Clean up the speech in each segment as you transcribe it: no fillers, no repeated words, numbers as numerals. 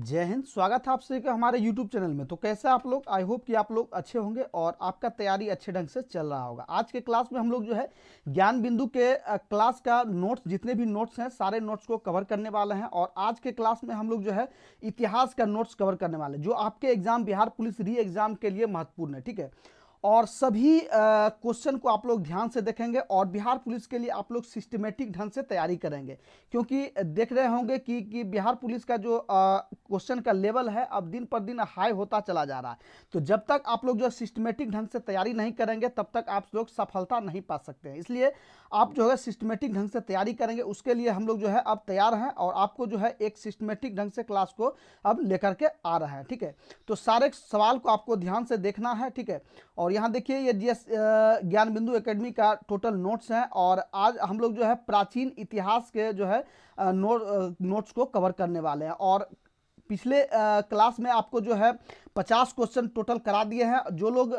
जय हिंद। स्वागत है आप सभी का हमारे YouTube चैनल में। तो कैसे आप लोग? आई होप कि आप लोग अच्छे होंगे और आपका तैयारी अच्छे ढंग से चल रहा होगा। आज के क्लास में हम लोग जो है ज्ञान बिंदु के क्लास का नोट्स, जितने भी नोट्स हैं सारे नोट्स को कवर करने वाले हैं। और आज के क्लास में हम लोग जो है इतिहास का नोट्स कवर करने वाले हैं, जो आपके एग्जाम बिहार पुलिस री एग्जाम के लिए महत्वपूर्ण है। ठीक है, और सभी क्वेश्चन को आप लोग ध्यान से देखेंगे और बिहार पुलिस के लिए आप लोग सिस्टमेटिक ढंग से तैयारी करेंगे, क्योंकि देख रहे होंगे कि बिहार पुलिस का जो क्वेश्चन का लेवल है अब दिन पर दिन हाई होता चला जा रहा है। तो जब तक आप लोग जो सिस्टमेटिक ढंग से तैयारी नहीं करेंगे तब तक आप लोग सफलता नहीं पा सकते हैं। इसलिए आप जो है सिस्टमेटिक ढंग से तैयारी करेंगे, उसके लिए हम लोग जो है अब तैयार हैं और आपको जो है एक सिस्टमेटिक ढंग से क्लास को अब लेकर के आ रहे हैं। ठीक है, तो सारे सवाल को आपको ध्यान से देखना है। ठीक है, और यहाँ देखिए ये जीएस ज्ञान बिंदु एकेडमी का टोटल नोट्स हैं और आज हम लोग जो है प्राचीन इतिहास के जो है नोट्स को कवर करने वाले हैं। और पिछले क्लास में आपको जो है 50 क्वेश्चन टोटल करा दिए हैं। जो लोग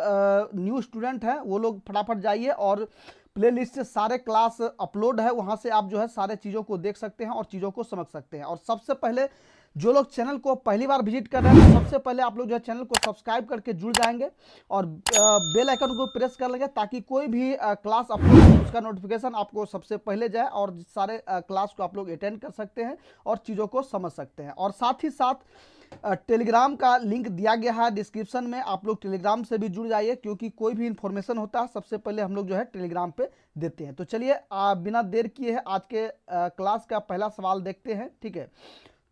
न्यू स्टूडेंट हैं वो लोग फटाफट जाइए और प्लेलिस्ट से सारे क्लास अपलोड है, वहाँ से आप जो है सारे चीज़ों को देख सकते हैं और चीज़ों को समझ सकते हैं। और सबसे पहले जो लोग चैनल को पहली बार विजिट कर रहे हैं तो सबसे पहले आप लोग जो है चैनल को सब्सक्राइब करके जुड़ जाएंगे और बेल आइकन को प्रेस कर लेंगे, ताकि कोई भी क्लास अपलोड उसका नोटिफिकेशन आपको सबसे पहले जाए और सारे क्लास को आप लोग अटेंड कर सकते हैं और चीज़ों को समझ सकते हैं। और साथ ही साथ टेलीग्राम का लिंक दिया गया है डिस्क्रिप्शन में, आप लोग टेलीग्राम से भी जुड़ जाइए, क्योंकि कोई भी इंफॉर्मेशन होता है सबसे पहले हम लोग जो है टेलीग्राम पे देते हैं। तो चलिए बिना देर किए आज के क्लास का पहला सवाल देखते हैं। ठीक है,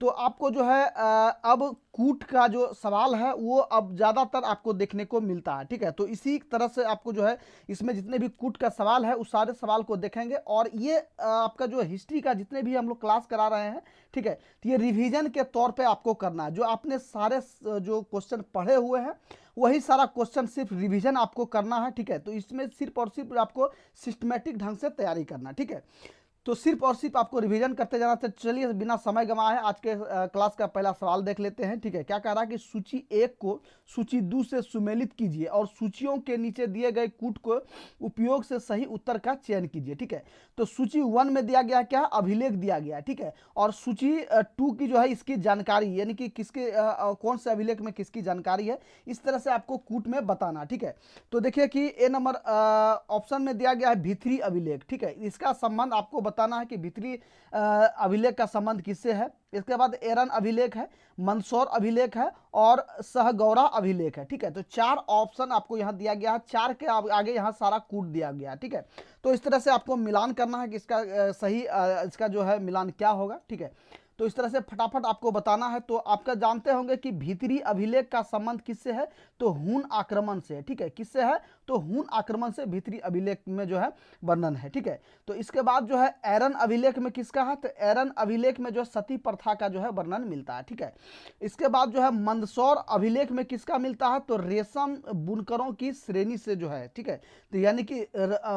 तो आपको जो है अब कूट का जो सवाल है वो अब ज़्यादातर आपको देखने को मिलता है। ठीक है, तो इसी तरह से आपको जो है इसमें जितने भी कूट का सवाल है उस सारे सवाल को देखेंगे। और ये आपका जो हिस्ट्री का जितने भी हम लोग क्लास करा रहे हैं, ठीक है, तो ये रिवीजन के तौर पे आपको करना है। जो आपने सारे जो क्वेश्चन पढ़े हुए हैं वही सारा क्वेश्चन सिर्फ रिवीजन आपको करना है। ठीक है, तो इसमें सिर्फ और सिर्फ आपको सिस्टमेटिक ढंग से तैयारी करना। ठीक है, तो सिर्फ और सिर्फ आपको रिवीजन करते जाना। तो चलिए बिना समय गंवाए आज के क्लास का पहला सवाल देख लेते हैं। ठीक है, क्या कह रहा है कि सूची 1 को सूची 2 से सुमेलित कीजिए और सूचियों के नीचे दिए गए कूट को उपयोग से सही उत्तर का चयन कीजिए। ठीक है, तो सूची 1 में दिया गया क्या? अभिलेख दिया गया। ठीक है, और सूची 2 की जो है इसकी जानकारी, यानी कि किसके कौन से अभिलेख में किसकी जानकारी है, इस तरह से आपको कूट में बताना। ठीक है, तो देखिए कि ए नंबर ऑप्शन में दिया गया है भित्री अभिलेख। ठीक है, इसका संबंध आपको बताना है कि भित्री अभिलेख का संबंध किससे है। इसके बाद एरन अभिलेख है, मंदसौर अभिलेख है और सहगौरा अभिलेख है। ठीक है, तो 4 ऑप्शन आपको यहाँ दिया गया है, 4 के आगे यहाँ सारा कूट दिया गया है। ठीक है, तो इस तरह से आपको मिलान करना है कि इसका सही इसका जो है मिलान क्या होगा। ठीक है, तो इस तरह से फटाफट आपको बताना है। तो आपका जानते होंगे कि भीतरी अभिलेख का संबंध किससे है? तो हून आक्रमण से। ठीक है, किससे है? तो हून आक्रमण से भीतरी अभिलेख में जो है वर्णन है। ठीक है, तो इसके बाद जो है एरन अभिलेख में किसका है? तो एरन अभिलेख में जो सती प्रथा का जो है वर्णन मिलता है। ठीक है, इसके बाद जो है मंदसौर अभिलेख में किसका मिलता है? तो रेशम बुनकरों की श्रेणी से जो है। ठीक है, तो यानी कि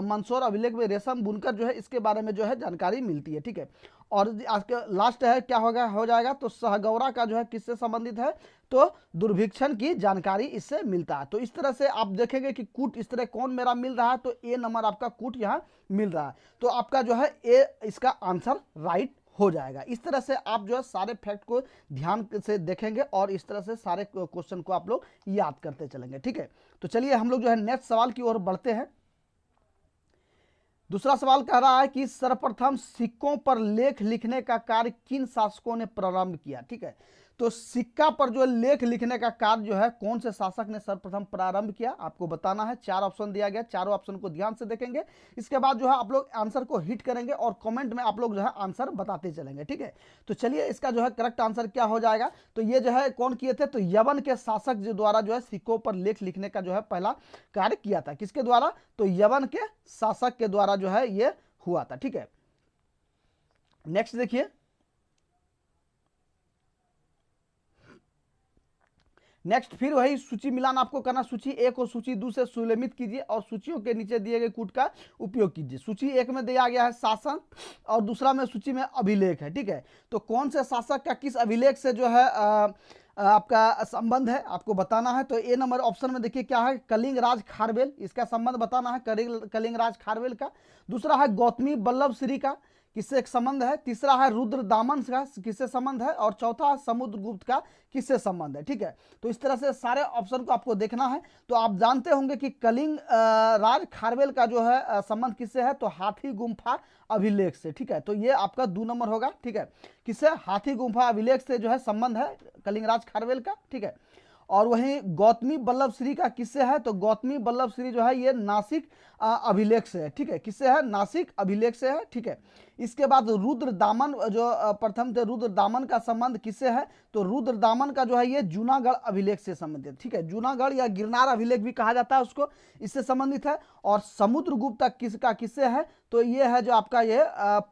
मंदसौर अभिलेख में रेशम बुनकर जो है इसके बारे में जो है जानकारी मिलती है। ठीक है, और आज का लास्ट है क्या होगा हो जाएगा? तो सहगौरा का जो है किससे संबंधित है? तो दुर्भिक्षण की जानकारी इससे मिलता है। तो इस तरह से आप देखेंगे कि कूट इस तरह कौन मेरा मिल रहा है, तो ए नंबर आपका कूट यहाँ मिल रहा है। तो आपका जो है ए इसका आंसर राइट हो जाएगा। इस तरह से आप जो है सारे फैक्ट को ध्यान से देखेंगे और इस तरह से सारे क्वेश्चन को आप लोग याद करते चलेंगे। ठीक है, तो चलिए हम लोग जो है नेक्स्ट सवाल की ओर बढ़ते हैं। दूसरा सवाल कह रहा है कि सर्वप्रथम सिक्कों पर लेख लिखने का कार्य किन शासकों ने प्रारंभ किया? ठीक है, तो सिक्का पर जो लेख लिखने का कार्य जो है कौन से शासक ने सर्वप्रथम प्रारंभ किया, आपको बताना है। 4 ऑप्शन दिया गया, चारों ऑप्शन को ध्यान से देखेंगे। इसके बाद जो है आप लोग आंसर को हिट करेंगे और कमेंट में आप लोग जो है आंसर बताते चलेंगे। ठीक है, तो चलिए इसका जो है करेक्ट आंसर क्या हो जाएगा? तो ये जो है कौन किए थे? तो यवन के शासक जो द्वारा जो है सिक्कों पर लेख लिखने का जो है पहला कार्य किया था। किसके द्वारा? तो यवन के शासक के द्वारा जो है ये हुआ था। ठीक है, नेक्स्ट देखिए, नेक्स्ट फिर वही सूची मिलान आपको करना। सूची 1 और सूची 2 से सुलेमित कीजिए और सूचियों के नीचे दिए गए कूट का उपयोग कीजिए। सूची 1 में दिया गया है शासन और दूसरा में सूची में अभिलेख है। ठीक है, तो कौन से शासक का किस अभिलेख से जो है आपका संबंध है आपको बताना है। तो ए नंबर ऑप्शन में देखिए क्या है? कलिंग राज खारवेल, इसका संबंध बताना है कलिंग राज खारवेल का। दूसरा है गौतमी बल्लभ श्री का, किससे संबंध है, तीसरा है रुद्रदामन का किससे संबंध है, और चौथा है समुद्रगुप्त का किससे संबंध है। ठीक है, तो इस तरह से सारे ऑप्शन को आपको देखना है। तो आप जानते होंगे कि कलिंग राज खारवेल का जो है संबंध किससे है, तो हाथी गुम्फा अभिलेख से। ठीक है, तो ये आपका 2 नंबर होगा। ठीक है, किससे, हाथी गुम्फा अभिलेख से जो है संबंध है कलिंगराज खारवेल का। ठीक है, और वहीं गौतमी बल्लभ श्री का किससे है, तो गौतमी बल्लभ श्री जो है ये नासिक अभिलेख से है। ठीक है, किससे है, नासिक अभिलेख से है। ठीक है, इसके बाद रुद्रदामन जो प्रथम थे, रुद्रदामन का संबंध किससे है, तो रुद्रदामन का जो है ये जूनागढ़ अभिलेख से संबंधित। ठीक है, जूनागढ़ या गिरनार अभिलेख भी कहा जाता है उसको, इससे संबंधित है। और समुद्रगुप्त किसका किससे है, तो ये है जो आपका ये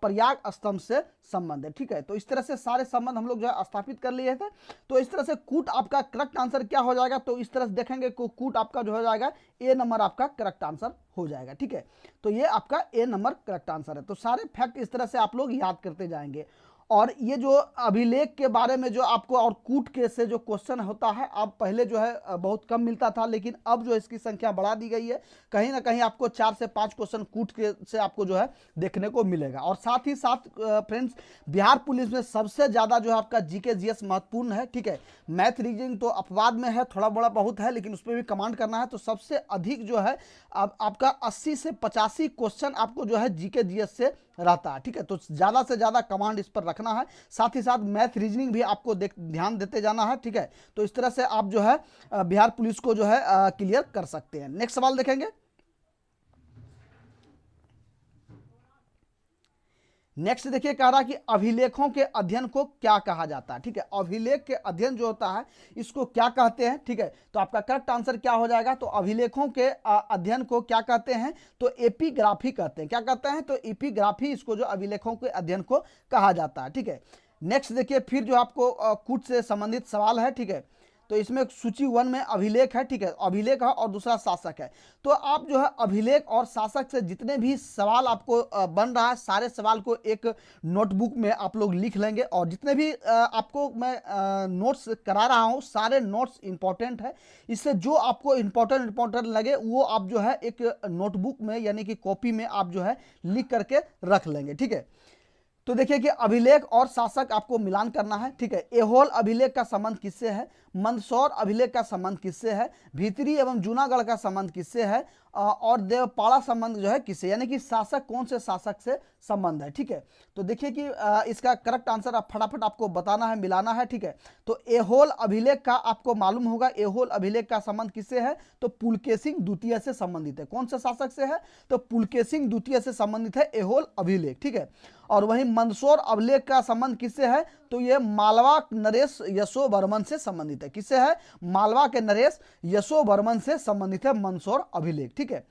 प्रयाग स्तंभ से संबंध है। ठीक है, तो इस तरह से सारे संबंध हम लोग जो है स्थापित कर लिए थे। तो इस तरह से कूट आपका करेक्ट आंसर क्या हो जाएगा, तो इस तरह से देखेंगे कूट आपका जो हो जाएगा ए नंबर आपका करेक्ट आंसर हो जाएगा। ठीक है, तो ये आपका ए नंबर करेक्ट आंसर है। तो सारे फैक्ट इस तरह से आप लोग याद करते जाएंगे। और ये जो अभिलेख के बारे में जो आपको और कूट के से जो क्वेश्चन होता है, अब पहले जो है बहुत कम मिलता था, लेकिन अब जो इसकी संख्या बढ़ा दी गई है। कहीं ना कहीं आपको 4 से 5 क्वेश्चन कूट के से आपको जो है देखने को मिलेगा। और साथ ही साथ फ्रेंड्स, बिहार पुलिस में सबसे ज़्यादा जो है आपका जीके जीएस महत्वपूर्ण है। ठीक है, मैथ रीजनिंग तो अपवाद में है, थोड़ा बड़ा बहुत है, लेकिन उस पर भी कमांड करना है। तो सबसे अधिक जो है आपका 80 से 85 क्वेश्चन आपको जो है जीके जीएस से रहता है। ठीक है, तो ज़्यादा से ज़्यादा कमांड इस पर रखना है। साथ ही साथ मैथ रीजनिंग भी आपको ध्यान देते जाना है। ठीक है, तो इस तरह से आप जो है बिहार पुलिस को जो है क्लियर कर सकते हैं। नेक्स्ट सवाल देखेंगे। नेक्स्ट देखिए, कह रहा कि अभिलेखों के अध्ययन को क्या कहा जाता है। ठीक है, अभिलेख के अध्ययन जो होता है इसको क्या कहते हैं। ठीक है, तो आपका करेक्ट आंसर क्या हो जाएगा, तो अभिलेखों के अध्ययन को क्या कहते हैं, तो एपिग्राफी कहते हैं। क्या कहते हैं, तो एपिग्राफी, इसको जो अभिलेखों के अध्ययन को कहा जाता है। ठीक है, नेक्स्ट देखिए, फिर जो आपको कूट से संबंधित सवाल है। ठीक है, तो इसमें सूची 1 में अभिलेख है। ठीक है, अभिलेख है और दूसरा शासक है। तो आप जो है अभिलेख और शासक से जितने भी सवाल आपको बन रहा है, सारे सवाल को एक नोटबुक में आप लोग लिख लेंगे। और जितने भी आपको मैं नोट्स करा रहा हूँ, सारे नोट्स इंपॉर्टेंट है। इससे जो आपको इंपॉर्टेंट लगे वो आप जो है एक नोटबुक में यानी कि कॉपी में आप जो है लिख करके रख लेंगे। ठीक है, तो देखिए कि अभिलेख और शासक आपको मिलान करना है। ठीक है, एहोल अभिलेख का संबंध किससे है, मंदसौर अभिलेख का संबंध किससे है, भीतरी एवं जूनागढ़ का संबंध किससे है, और देवपाड़ा संबंध जो है किससे, यानी कि शासक कौन से शासक से संबंध है। ठीक है, तो देखिए कि इसका करेक्ट आंसर आप फटाफट आपको बताना है, मिलाना है। ठीक है, तो एहोल अभिलेख का आपको मालूम होगा, एहोल अभिलेख का संबंध किससे है, तो पुलकेशिन द्वितीय से संबंधित है। कौन से शासक से है, तो पुलकेशिन द्वितीय से संबंधित है एहोल अभिलेख। ठीक है, और वहीं मंदसौर अभिलेख का संबंध किससे है, तो ये मालवा नरेश यशोवर्मन से संबंधित है। किससे है, मालवा के नरेश यशोवर्मन से संबंधित है मंदसौर अभिलेख। ठीक है,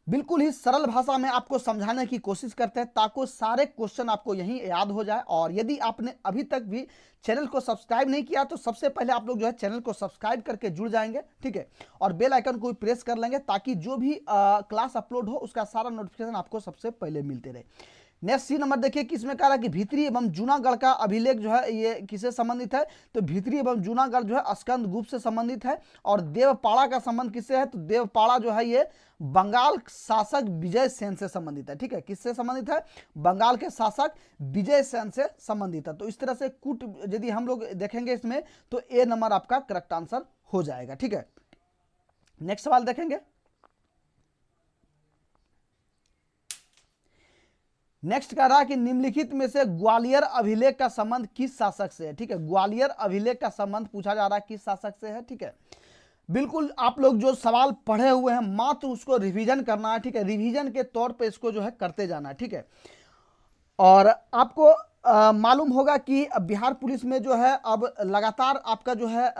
बिल्कुल ही सरल भाषा में आपको समझाने की कोशिश करते हैं ताकि सारे क्वेश्चन आपको यहीं याद हो जाए। और यदि आपने अभी तक भी चैनल को सब्सक्राइब नहीं किया तो सबसे पहले आप लोग जो है चैनल को सब्सक्राइब करके जुड़ जाएंगे। ठीक है, और बेल आइकन को भी प्रेस कर लेंगे ताकि जो भी क्लास अपलोड हो उसका सारा नोटिफिकेशन आपको सबसे पहले मिलते रहे। नेक्स्ट सी नंबर देखिए, किसमें कह रहा है कि भीतरी एवं जूनागढ़ का अभिलेख जो है ये किससे संबंधित है, तो भीतरी एवं जूनागढ़ जो है स्कंद गुप्त से संबंधित है। और देवपाड़ा का संबंध किससे है, तो देवपाड़ा जो है ये बंगाल शासक विजय सेन से संबंधित है। ठीक है, किससे संबंधित है, बंगाल के शासक विजय सेन से संबंधित है। तो इस तरह से कूट यदि हम लोग देखेंगे इसमें, तो ए नंबर आपका करेक्ट आंसर हो जाएगा। ठीक है, नेक्स्ट सवाल देखेंगे। नेक्स्ट कह रहा है कि निम्नलिखित में से ग्वालियर अभिलेख का संबंध किस शासक से है। ठीक है, ग्वालियर अभिलेख का संबंध पूछा जा रहा है किस शासक से है। ठीक है, बिल्कुल आप लोग जो सवाल पढ़े हुए हैं मात्र उसको रिवीजन करना है। ठीक है, रिवीजन के तौर पे इसको जो है करते जाना है। ठीक है, और आपको मालूम होगा कि बिहार पुलिस में जो है अब लगातार आपका जो है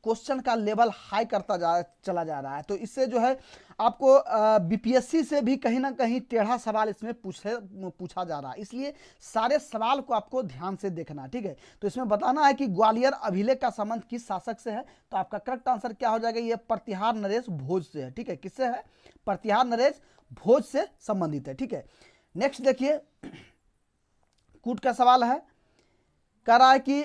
क्वेश्चन का लेवल हाई करता चला जा रहा है। तो इससे जो है आपको बीपीएससी से भी कहीं ना कहीं टेढ़ा सवाल इसमें पूछा जा रहा है, इसलिए सारे सवाल को आपको ध्यान से देखना। ठीक है, तो इसमें बताना है कि ग्वालियर अभिलेख का संबंध किस शासक से है, तो आपका करेक्ट आंसर क्या हो जाएगा, ये प्रतिहार नरेश भोज से है। ठीक है, किससे है, प्रतिहार नरेश भोज से संबंधित है। ठीक है, नेक्स्ट देखिए, कूट का सवाल है, कह रहा है कि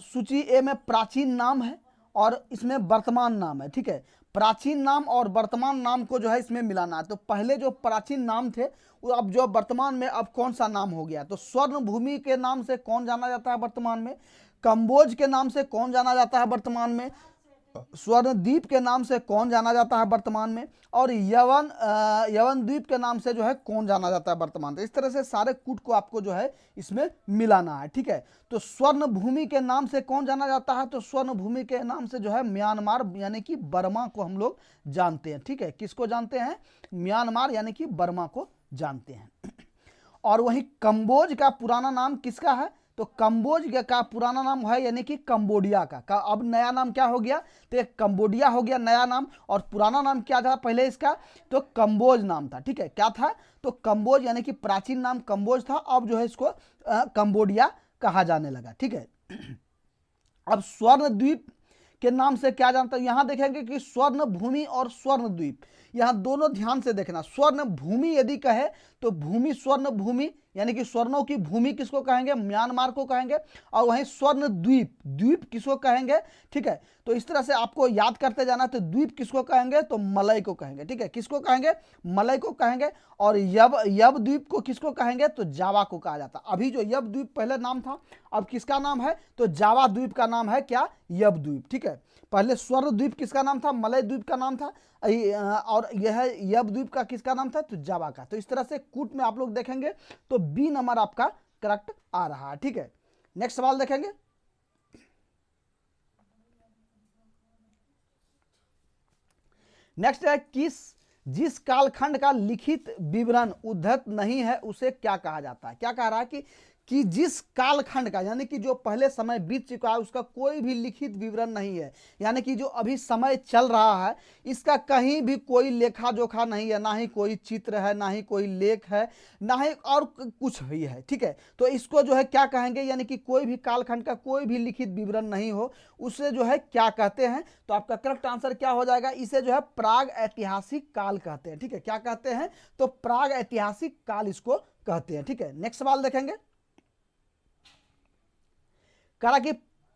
सूची ए में प्राचीन नाम है और इसमें वर्तमान नाम है। ठीक है, प्राचीन नाम और वर्तमान नाम को जो है इसमें मिलाना है। तो पहले जो प्राचीन नाम थे वो अब जो वर्तमान में अब कौन सा नाम हो गया, तो स्वर्ण भूमि के नाम से कौन जाना जाता है वर्तमान में, कंबोज के नाम से कौन जाना जाता है वर्तमान में, स्वर्णद्वीप के नाम से कौन जाना जाता है वर्तमान में, और यवन द्वीप के नाम से जो है कौन जाना जाता है वर्तमान में। इस तरह से सारे कूट को आपको जो है इसमें मिलाना है, ठीक है। तो स्वर्ण भूमि के नाम से कौन जाना जाता है, तो स्वर्ण भूमि के नाम से जो है म्यांमार यानी कि बर्मा को हम लोग जानते हैं, ठीक है। किसको जानते हैं, म्यांमार यानी कि बर्मा को जानते हैं। और वहीं कंबोज का पुराना नाम किसका है, तो कंबोज का पुराना नाम है यानी कि कंबोडिया का अब नया नाम क्या हो गया, तो एक कंबोडिया हो गया नया नाम, और पुराना नाम क्या था पहले इसका, तो कंबोज नाम था, ठीक है। क्या था, तो कंबोज यानी कि प्राचीन नाम कंबोज था, अब जो है इसको कंबोडिया कहा जाने लगा, ठीक है। अब स्वर्ण द्वीप के नाम से क्या जानता है, यहां देखेंगे कि स्वर्ण भूमि और स्वर्ण द्वीप, यहां दोनों ध्यान से देखना। स्वर्ण भूमि यदि कहे तो भूमि स्वर्ण भूमि यानी कि स्वर्णों की भूमि किसको कहेंगे, म्यांमार को कहेंगे, और वहीं स्वर्ण द्वीप, द्वीप किसको कहेंगे, ठीक है। तो इस तरह से आपको याद करते जाना, तो द्वीप किसको कहेंगे, तो मलय को कहेंगे, ठीक है। किसको कहेंगे, मलय को कहेंगे। और यव द्वीप को किसको कहेंगे, तो जावा को कहा जाता। अभी जो यव द्वीप पहले नाम था, अब किसका नाम है, तो जावा द्वीप का नाम है क्या, यव द्वीप, ठीक है। पहले स्वर्ण द्वीप किसका नाम था, मलय द्वीप का नाम था, और यह यव द्वीप का किसका नाम था, तो जावा का। तो इस तरह से कूट में आप लोग देखेंगे तो बी नंबर आपका करेक्ट आ रहा है, ठीक है। नेक्स्ट सवाल देखेंगे। नेक्स्ट है जिस कालखंड का लिखित विवरण उद्धत नहीं है उसे क्या कहा जाता है। क्या कह रहा है कि जिस कालखंड का यानी कि जो पहले समय बीत चुका है उसका कोई भी लिखित विवरण नहीं है, यानी कि जो अभी समय चल रहा है इसका कहीं भी कोई लेखा जोखा नहीं है, ना ही कोई चित्र है, ना ही कोई लेख है, ना ही और कुछ भी है, ठीक है। तो इसको जो है क्या कहेंगे, यानी कि कोई भी कालखंड का कोई भी लिखित विवरण नहीं हो उसे जो है क्या कहते हैं, तो आपका करेक्ट आंसर क्या हो जाएगा, इसे जो है प्राग ऐतिहासिक काल कहते हैं, ठीक है। क्या कहते हैं, तो प्राग ऐतिहासिक काल इसको कहते हैं, ठीक है। नेक्स्ट सवाल देखेंगे। कहा कि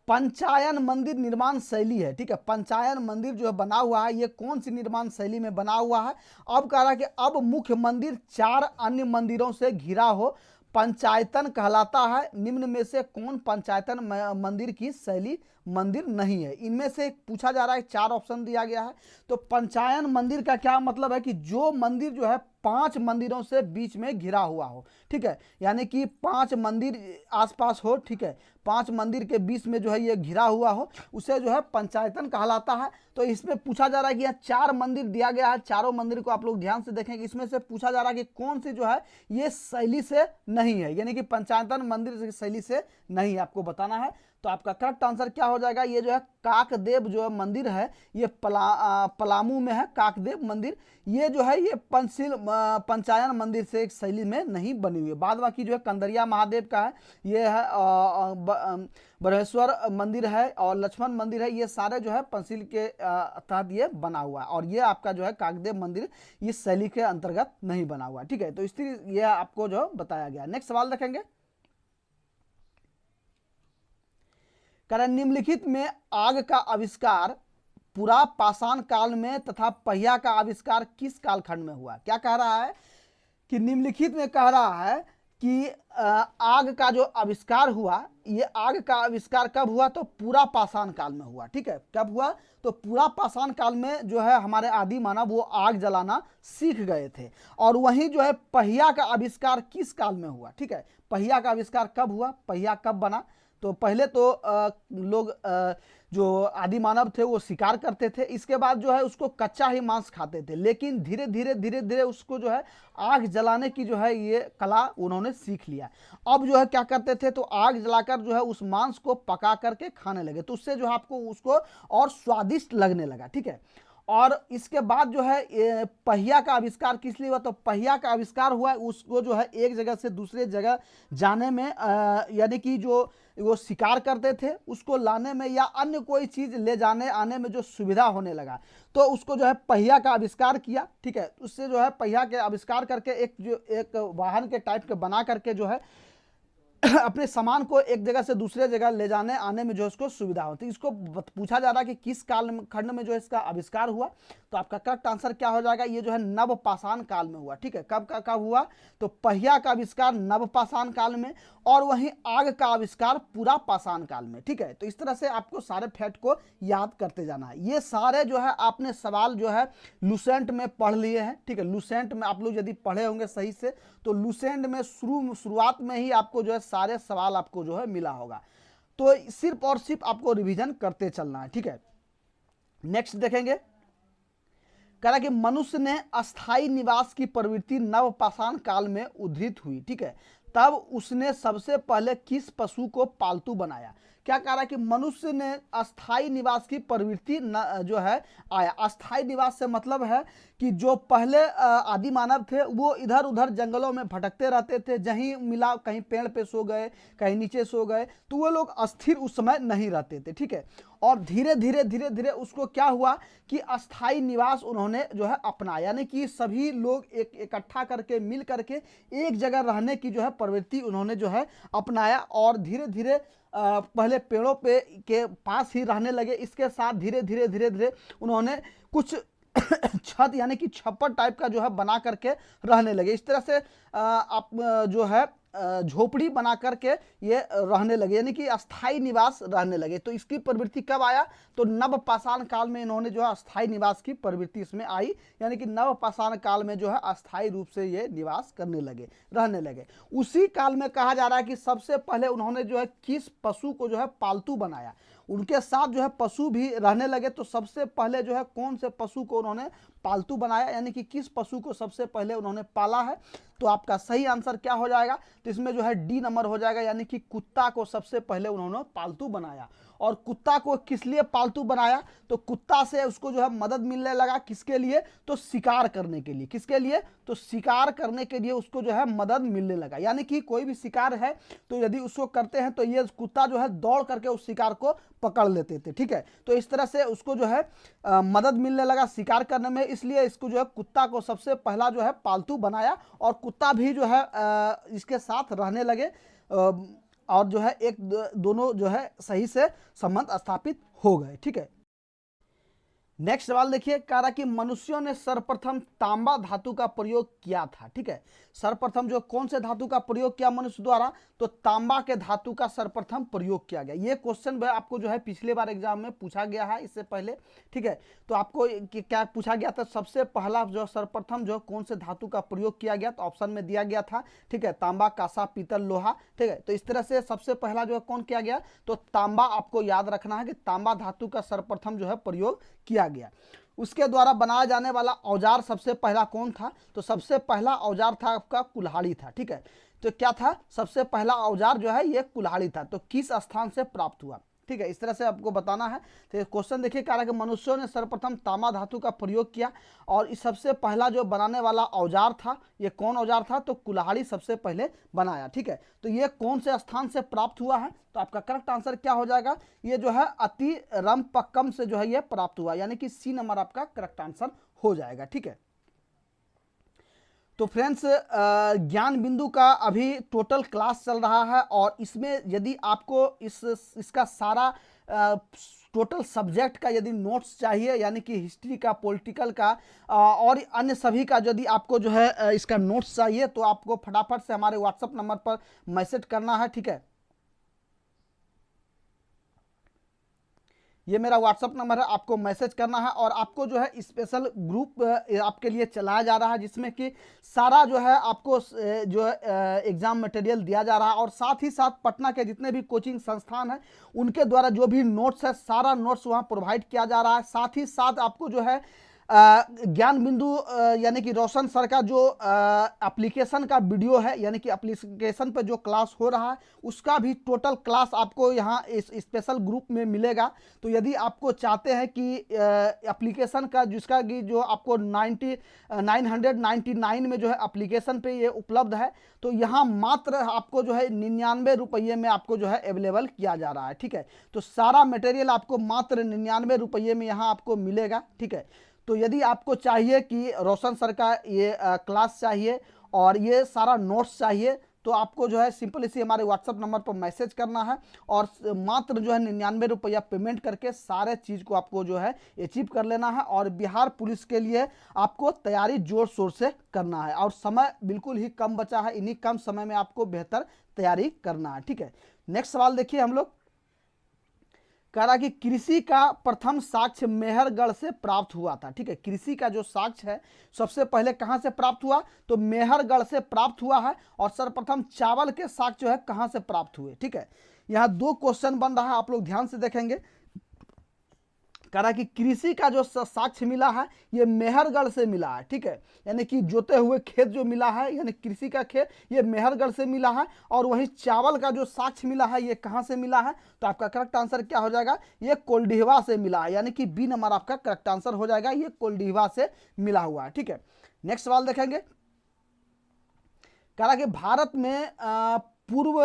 पंचायन मंदिर निर्माण शैली है, ठीक है। पंचायन मंदिर जो है बना हुआ है ये कौन सी निर्माण शैली में बना हुआ है। अब कह रहा कि अब मुख्य मंदिर 4 अन्य मंदिरों से घिरा हो पंचायतन कहलाता है, निम्न में से कौन पंचायतन मंदिर की शैली मंदिर नहीं है। इनमें से पूछा जा रहा है, 4 ऑप्शन दिया गया है। तो पंचायन मंदिर का क्या मतलब है कि जो मंदिर जो है 5 मंदिरों से बीच में घिरा हुआ हो, ठीक है। यानी कि 5 मंदिर आसपास हो, ठीक है, 5 मंदिर के बीच में जो है ये घिरा हुआ हो उसे जो है पंचायतन कहलाता है। तो इसमें पूछा जा रहा है कि यहाँ 4 मंदिर दिया गया है, चारों मंदिर को आप लोग ध्यान से देखेंगे। इसमें से पूछा जा रहा है कि कौन सी जो है ये शैली से नहीं है, यानी कि पंचायतन मंदिर की शैली से नहीं, आपको बताना है। तो आपका करेक्ट आंसर क्या हो जाएगा, ये जो है काकदेव जो मंदिर है ये पलामू में है, काकदेव मंदिर। ये जो है ये पंचायन मंदिर से एक शैली में नहीं बनी हुई है। बाद बाकी जो है कंदरिया महादेव का है, ये है बरहेश्वर मंदिर है और लक्ष्मण मंदिर है, ये सारे जो है पंचशील के तहत ये बना हुआ है। और ये आपका जो है काकदेव मंदिर इस शैली के अंतर्गत नहीं बना हुआ है, ठीक है। तो इसलिए ये आपको जो बताया गया। नेक्स्ट सवाल देखेंगे। कारण निम्नलिखित में आग का आविष्कार पूरा पाषाण काल में तथा पहिया का आविष्कार किस कालखंड में हुआ। क्या कह रहा है कि निम्नलिखित में कह रहा है कि आग का जो आविष्कार हुआ, ये आग का आविष्कार कब हुआ, तो पूरा पाषाण काल में हुआ, ठीक है। कब हुआ, तो पूरा पाषाण काल में जो है हमारे आदि मानव वो आग जलाना सीख गए थे। और वहीं जो है पहिया का आविष्कार किस काल में हुआ, ठीक है। पहिया का आविष्कार कब हुआ, पहिया कब बना, तो पहले तो लोग जो आदि मानव थे वो शिकार करते थे, इसके बाद जो है उसको कच्चा ही मांस खाते थे, लेकिन धीरे धीरे उसको जो है आग जलाने की जो है ये कला उन्होंने सीख लिया। अब जो है क्या करते थे, तो आग जलाकर जो है उस मांस को पका करके खाने लगे, तो उससे जो है आपको उसको और स्वादिष्ट लगने लगा, ठीक है। और इसके बाद जो है पहिया का आविष्कार किस लिए हुआ, तो पहिया का आविष्कार हुआ उसको जो है एक जगह से दूसरे जगह जाने में, यानी कि जो वो शिकार करते थे उसको लाने में या अन्य कोई चीज़ ले जाने आने में जो सुविधा होने लगा, तो उसको जो है पहिया का आविष्कार किया, ठीक है। उससे जो है पहिया के आविष्कार करके एक वाहन के टाइप के बना करके जो है अपने सामान को एक जगह से दूसरे जगह ले जाने आने में जो है उसको सुविधा होती है। इसको पूछा जा रहा है कि किस काल खंड में जो है इसका आविष्कार हुआ, तो आपका करेक्ट आंसर क्या हो जाएगा, ये जो है नवपाषाण काल में हुआ। ठीक है, कब हुआ, तो पहिया का आविष्कार नवपाषाण काल में, और वहीं आग का आविष्कार पूरा पाषाण काल में। ठीक है, तो इस तरह से आपको सारे फैक्ट को याद करते जाना है। ये सारे जो है आपने सवाल जो है लुसेंट में पढ़ लिए हैं। ठीक है, लुसेंट में आप लोग यदि पढ़े होंगे सही से, तो लुसेंट में शुरुआत में ही आपको जो है सारे सवाल आपको जो है मिला होगा। तो सिर्फ और सिर्फ आपको रिवीजन करते चलना है। ठीक है, नेक्स्ट देखेंगे, कह रहा कि मनुष्य ने अस्थाई निवास की प्रवृत्ति नवपाषाण काल में उद्धृत हुई। ठीक है, तब उसने सबसे पहले किस पशु को पालतू बनाया। क्या कह रहा है कि मनुष्य ने अस्थाई निवास की प्रवृत्ति जो है आया। अस्थाई निवास से मतलब है कि जो पहले आदि मानव थे वो इधर उधर जंगलों में भटकते रहते थे, जहीं मिला कहीं पेड़ पे सो गए, कहीं नीचे सो गए, तो वो लोग अस्थिर उस समय नहीं रहते थे। ठीक है, और धीरे धीरे उसको क्या हुआ कि अस्थाई निवास उन्होंने जो है अपनाया, यानी कि सभी लोग इकट्ठा करके मिल करके एक जगह रहने की जो है प्रवृत्ति उन्होंने जो है अपनाया, और धीरे धीरे पहले पेड़ों पे के पास ही रहने लगे। इसके साथ धीरे धीरे उन्होंने कुछ छत यानी कि छप्पर टाइप का जो है बना करके रहने लगे। इस तरह से आप जो है झोपड़ी बना करके ये रहने लगे, यानी कि अस्थाई निवास रहने लगे। तो इसकी प्रवृत्ति कब आया, तो नवपाषाण काल में इन्होंने जो है अस्थाई निवास की प्रवृत्ति इसमें आई, यानी कि नवपाषाण काल में जो है अस्थाई रूप से ये निवास करने लगे, रहने लगे। उसी काल में कहा जा रहा है कि सबसे पहले उन्होंने जो है किस पशु को जो है पालतू बनाया, उनके साथ जो है पशु भी रहने लगे। तो सबसे पहले जो है कौन से पशु को उन्होंने पालतू बनाया, यानी कि किस पशु को सबसे पहले उन्होंने पाला है। तो आपका सही आंसर क्या हो जाएगा, तो इसमें जो है डी नंबर हो जाएगा, यानी कि कुत्ता को सबसे पहले उन्होंने पालतू बनाया। और कुत्ता को किस लिए पालतू बनाया, तो कुत्ता से उसको जो है मदद मिलने लगा, किसके लिए, तो शिकार करने के लिए। किसके लिए, तो शिकार करने के लिए उसको जो है मदद मिलने लगा। यानी कि कोई भी शिकार है तो यदि उसको करते हैं तो ये कुत्ता जो है दौड़ करके उस शिकार को पकड़ लेते थे। ठीक है, तो इस तरह से उसको जो है मदद मिलने लगा शिकार करने में, इसलिए इसको जो है कुत्ता को सबसे पहला जो है पालतू बनाया, और कुत्ता भी जो है इसके साथ रहने लगे, और जो है एक दोनों जो है सही से संबंध स्थापित हो गए। ठीक है, नेक्स्ट सवाल देखिए, कह रहा कि मनुष्यों ने सर्वप्रथम तांबा धातु का प्रयोग किया था। ठीक है, सर्वप्रथम जो कौन से धातु का प्रयोग किया मनुष्य द्वारा, तो तांबा के धातु का सर्वप्रथम प्रयोग किया गया। ये क्वेश्चन भाई आपको जो है पिछले बार एग्जाम में पूछा गया है इससे पहले। ठीक है, तो आपको क्या पूछा गया था, सबसे पहला जो सर्वप्रथम जो कौन से धातु का प्रयोग किया गया, तो ऑप्शन में दिया गया था। ठीक है, तांबा, कांसा, पीतल, लोहा। ठीक है, तो इस तरह से सबसे पहला जो है कौन किया गया, तो तांबा। आपको याद रखना है कि तांबा धातु का सर्वप्रथम जो है प्रयोग किया गया। उसके द्वारा बनाया जाने वाला औजार सबसे पहला कौन था, तो सबसे पहला औजार था आपका कुल्हाड़ी था। ठीक है, तो क्या था, सबसे पहला औजार जो है ये कुल्हाड़ी था। तो किस स्थान से प्राप्त हुआ। ठीक है, इस तरह से आपको बताना है। तो क्वेश्चन देखिए, कह रहा है कि मनुष्यों ने सर्वप्रथम तांबा धातु का प्रयोग किया, और इस सबसे पहला जो बनाने वाला औजार था ये कौन औजार था, तो कुल्हाड़ी सबसे पहले बनाया। ठीक है, तो ये कौन से स्थान से प्राप्त हुआ है, तो आपका करेक्ट आंसर क्या हो जाएगा, ये जो है अतिरम्पक्कम से जो है ये प्राप्त हुआ, यानी कि सी नंबर आपका करेक्ट आंसर हो जाएगा। ठीक है, तो फ्रेंड्स ज्ञान बिंदु का अभी टोटल क्लास चल रहा है, और इसमें यदि आपको इसका सारा टोटल सब्जेक्ट का यदि नोट्स चाहिए, यानी कि हिस्ट्री का, पॉलिटिकल का और अन्य सभी का यदि आपको जो है इसका नोट्स चाहिए, तो आपको फटाफट से हमारे व्हाट्सएप नंबर पर मैसेज करना है। ठीक है, ये मेरा व्हाट्सअप नंबर है, आपको मैसेज करना है। और आपको जो है स्पेशल ग्रुप आपके लिए चलाया जा रहा है, जिसमें कि सारा जो है आपको जो है एग्जाम मटेरियल दिया जा रहा है, और साथ ही साथ पटना के जितने भी कोचिंग संस्थान हैं उनके द्वारा जो भी नोट्स है सारा नोट्स वहाँ प्रोवाइड किया जा रहा है। साथ ही साथ आपको जो है ज्ञान बिंदु यानी कि रोशन सर का जो एप्लीकेशन का वीडियो है, यानी कि एप्लीकेशन पे जो क्लास हो रहा है उसका भी टोटल क्लास आपको यहाँ इस स्पेशल ग्रुप में मिलेगा। तो यदि आपको चाहते हैं कि एप्लीकेशन का जिसका कि जो आपको 999 में जो है एप्लीकेशन पे ये उपलब्ध है, तो यहाँ मात्र आपको जो है 99 रुपये में आपको जो है अवेलेबल किया जा रहा है। ठीक है, तो सारा मटेरियल आपको मात्र 99 रुपये में यहाँ आपको मिलेगा। ठीक है, तो यदि आपको चाहिए कि रोशन सर का ये क्लास चाहिए और ये सारा नोट्स चाहिए, तो आपको जो है सिंपल इसी हमारे व्हाट्सअप नंबर पर मैसेज करना है और मात्र जो है 99 रुपया पेमेंट करके सारे चीज़ को आपको जो है अचीव कर लेना है। और बिहार पुलिस के लिए आपको तैयारी जोर शोर से करना है और समय बिल्कुल ही कम बचा है, इन्हीं कम समय में आपको बेहतर तैयारी करना है। ठीक है, नेक्स्ट सवाल देखिए हम लोग, कह रहा कि कृषि का प्रथम साक्ष्य मेहरगढ़ से प्राप्त हुआ था। ठीक है, कृषि का जो साक्ष्य है सबसे पहले कहां से प्राप्त हुआ, तो मेहरगढ़ से प्राप्त हुआ है। और सर्वप्रथम चावल के साक्ष्य जो है कहां से प्राप्त हुए। ठीक है, यहां 2 क्वेश्चन बन रहा है, आप लोग ध्यान से देखेंगे। कह रहा कि कृषि का जो साक्ष्य मिला है ये मेहरगढ़ से मिला है। ठीक है, यानी कि जोते हुए खेत जो मिला है यानी कृषि का खेत ये मेहरगढ़ से मिला है। और वहीं चावल का जो साक्ष्य मिला है ये कहां से मिला है, तो आपका करेक्ट आंसर क्या हो जाएगा, ये कोल्डिहवा से मिला है, यानी कि बी नंबर आपका करेक्ट आंसर हो जाएगा, ये कोल्डिहवा से मिला हुआ है। ठीक है, नेक्स्ट सवाल देखेंगे। कह रहा कि भारत में पूर्व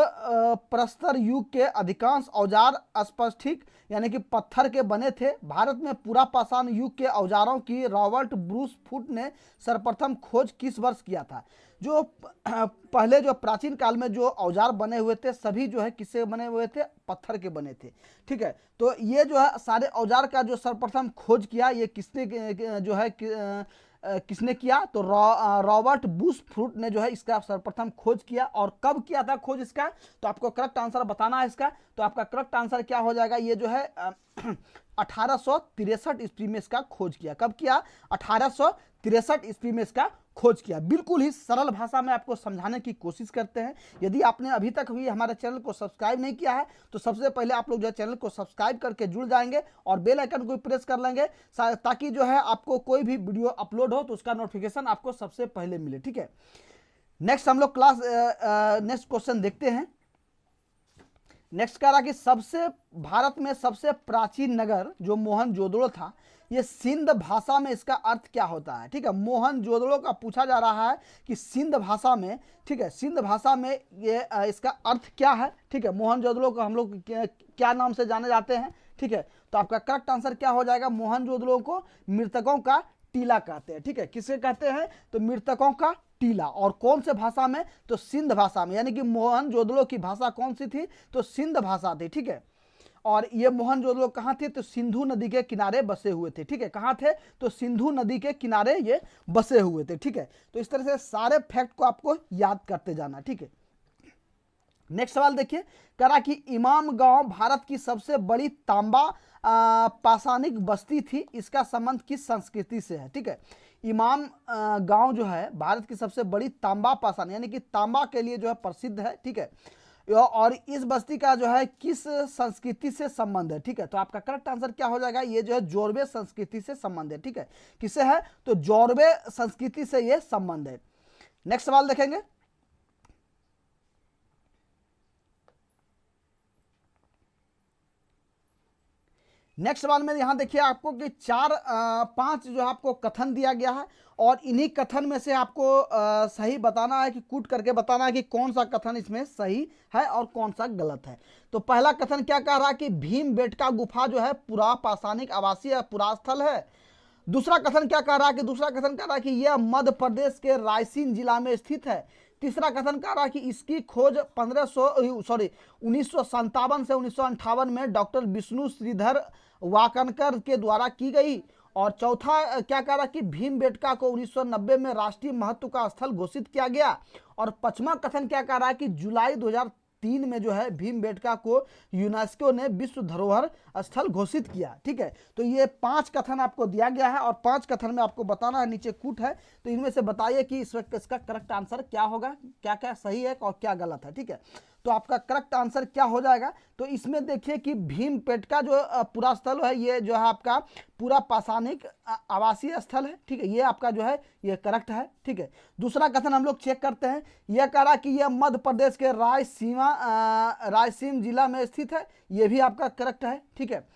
प्रस्तर युग के अधिकांश औजार स्फटिक यानी कि पत्थर के बने थे। भारत में पूरा पाषाण युग के औजारों की रॉबर्ट ब्रूस फुट ने सर्वप्रथम खोज किस वर्ष किया था। जो पहले जो प्राचीन काल में जो औजार बने हुए थे सभी जो है किससे बने हुए थे, पत्थर के बने थे। ठीक है, तो ये जो है सारे औजार का जो सर्वप्रथम खोज किया ये किसने जो है किसने किया, तो रॉबर्ट बुश फ्रूट ने जो है इसका सर्वप्रथम खोज किया। और कब किया था खोज इसका, तो आपको करेक्ट आंसर बताना है इसका। तो आपका करेक्ट आंसर क्या हो जाएगा, ये जो है 1863 ईस्वी में इसका खोज किया। कब किया, 1863 ईस्वी में इसका खोज किया। बिल्कुल ही सरल भाषा में आपको समझाने की कोशिश करते हैं। यदि आपने अभी तक भी हमारे चैनल को सब्सक्राइब नहीं किया है तो सबसे पहले आप लोग जो है चैनल को सब्सक्राइब करके जुड़ जाएंगे और बेल आइकन को प्रेस कर लेंगे ताकि जो है आपको कोई भी वीडियो अपलोड हो तो उसका नोटिफिकेशन आपको सबसे पहले मिले। ठीक है, नेक्स्ट हम लोग नेक्स्ट क्वेश्चन देखते हैं। नेक्स्ट कह रहा कि भारत में सबसे प्राचीन नगर जो मोहनजोदड़ो था ये सिंध भाषा में इसका अर्थ क्या होता है। ठीक है, मोहनजोदड़ो का पूछा जा रहा है कि सिंध भाषा में, ठीक है, सिंध भाषा में ये इसका अर्थ क्या है। ठीक है, मोहनजोदड़ो को हम लोग क्या नाम से जाने जाते हैं। ठीक है, तो आपका करेक्ट आंसर क्या हो जाएगा, मोहनजोदड़ो को मृतकों का टीला कहते हैं। ठीक है, किसे कहते हैं, तो मृतकों का टीला। और कौन से भाषा में, तो सिंध भाषा में, यानी कि मोहनजोदड़ो की भाषा कौन सी थी, तो सिंध भाषा थी। ठीक है, और ये मोहनजोदड़ो कहाँ थे, तो सिंधु नदी के किनारे बसे हुए थे। ठीक है, कहाँ थे, तो सिंधु नदी के किनारे ये बसे हुए थे। ठीक है, तो इस तरह से सारे फैक्ट को आपको याद करते जाना। ठीक है, नेक्स्ट सवाल देखिए, करा कि इमाम गांव भारत की सबसे बड़ी तांबा पाषाणिक बस्ती थी, इसका संबंध किस संस्कृति से है। ठीक है, इमाम गांव जो है भारत की सबसे बड़ी तांबा पाषाण यानी कि तांबा के लिए जो है प्रसिद्ध है। ठीक है, और इस बस्ती का जो है किस संस्कृति से संबंध है। ठीक है, तो आपका करेक्ट आंसर क्या हो जाएगा, ये जो है जोरबे संस्कृति से संबंध है। ठीक है, किससे है, तो जोरबे संस्कृति से ये संबंध है। नेक्स्ट सवाल देखेंगे। नेक्स्ट सवाल में यहां देखिए आपको कि 4-5 जो आपको कथन दिया गया है और इन्हीं कथन में से आपको सही बताना है कि कूट करके बताना है कि कौन सा कथन इसमें सही है और कौन सा गलत है। तो पहला कथन क्या कह रहा है कि भीमबेटका गुफा जो है पुरा पाषाणिक आवासीय पुरास्थल है। दूसरा कथन क्या कह रहा है कि यह मध्य प्रदेश के रायसेन जिला में स्थित है। तीसरा कथन कह रहा है कि इसकी खोज 1957 से 1958 में डॉक्टर विष्णु श्रीधर वाकनकर के द्वारा की गई। और चौथा क्या कह रहा है कि भीमबेटका को 1990 में राष्ट्रीय महत्व का स्थल घोषित किया गया। और पांचवा कथन क्या कह रहा है कि जुलाई 2003 में जो है भीमबेटका को यूनेस्को ने विश्व धरोहर स्थल घोषित किया। ठीक है, तो ये 5 कथन आपको दिया गया है और 5 कथन में आपको बताना है, नीचे कूट है, तो इनमें से बताइए कि इस वक्त इसका करेक्ट आंसर क्या होगा, क्या क्या सही है और क्या गलत है। ठीक है, तो आपका करेक्ट आंसर क्या हो जाएगा, तो इसमें देखिए कि भीमबेटका जो पूरा स्थल है ये जो है आपका पूरा पाषाणिक आवासीय स्थल है। ठीक है, ये आपका जो है ये करेक्ट है। ठीक है, दूसरा कथन हम लोग चेक करते हैं, यह कह रहा कि यह मध्य प्रदेश के रायसेन जिला में स्थित है, ये भी आपका करेक्ट है। ठीक है,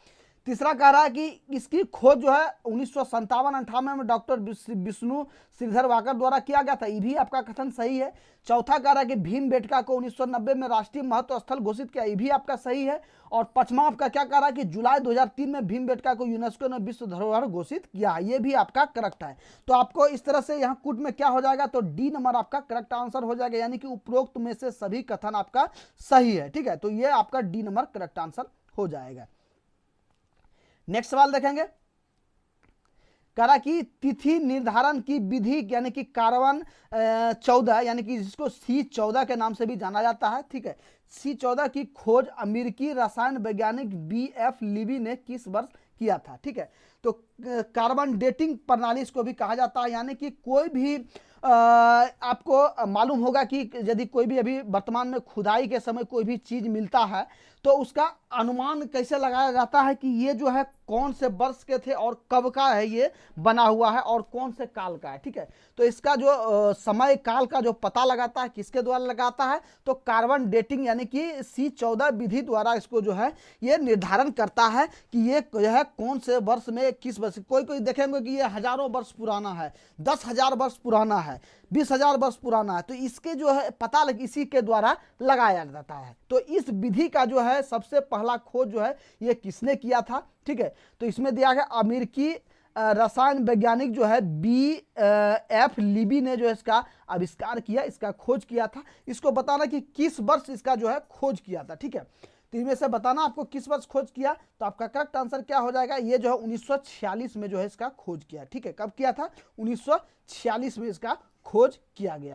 तीसरा कह रहा है कि इसकी खोज जो है 1957-58 में डॉक्टर विष्णु श्रीधर वाकर द्वारा किया गया था, ये भी आपका कथन सही है। चौथा कह रहा है कि भीमबेटका को 1990 में राष्ट्रीय महत्व स्थल घोषित किया, ये भी आपका सही है। और पांचवा आपका क्या कह रहा है कि जुलाई 2003 में भीमबेटका को यूनेस्को ने विश्व धरोहर घोषित किया, ये भी आपका करेक्ट है। तो आपको इस तरह से यहाँ कूट में क्या हो जाएगा, तो डी नंबर आपका करेक्ट आंसर हो जाएगा, यानी कि उपरोक्त में से सभी कथन आपका सही है। ठीक है, तो ये आपका डी नंबर करेक्ट आंसर हो जाएगा। नेक्स्ट सवाल देखेंगे, करा कि तिथि निर्धारण की विधि यानी कि कार्बन 14 यानी कि जिसको C14 के नाम से भी जाना जाता है। ठीक है, C14 की खोज अमेरिकी रसायन वैज्ञानिक BF लीवी ने किस वर्ष किया था। ठीक है, तो कार्बन डेटिंग प्रणाली इसको भी कहा जाता है, यानी कि कोई भी आपको मालूम होगा कि यदि कोई भी अभी वर्तमान में खुदाई के समय कोई भी चीज मिलता है तो उसका अनुमान कैसे लगाया जाता है कि ये जो है कौन से वर्ष के थे और कब का है ये बना हुआ है और कौन से काल का है। ठीक है, तो इसका जो समय काल का जो पता लगाता है किसके द्वारा लगाता है, तो कार्बन डेटिंग यानी कि C14 विधि द्वारा इसको जो है ये निर्धारण करता है कि ये जो है कौन से वर्ष में किस वर्ष। कोई कोई देखेंगे कि ये हजारों वर्ष पुराना है, 10,000 वर्ष पुराना है, 20,000 वर्ष पुराना है, तो इसके जो है पता इसी के द्वारा लगाया जाता है। तो इस विधि का जो है सबसे पहला खोज जो है ये किसने किया था। ठीक है, तो इसमें दिया गया अमेरिकी रसायन वैज्ञानिक जो है BF लीवी ने जो है इसका आविष्कार किया, इसका खोज किया था। इसको बताना कि किस वर्ष इसका जो है खोज किया था। ठीक है, तो इनमें से बताना आपको किस वर्ष खोज किया, तो आपका करेक्ट आंसर क्या हो जाएगा, ये जो है 1946 में जो है इसका खोज किया। ठीक है, कब किया था, 1946 में इसका खोज किया गया।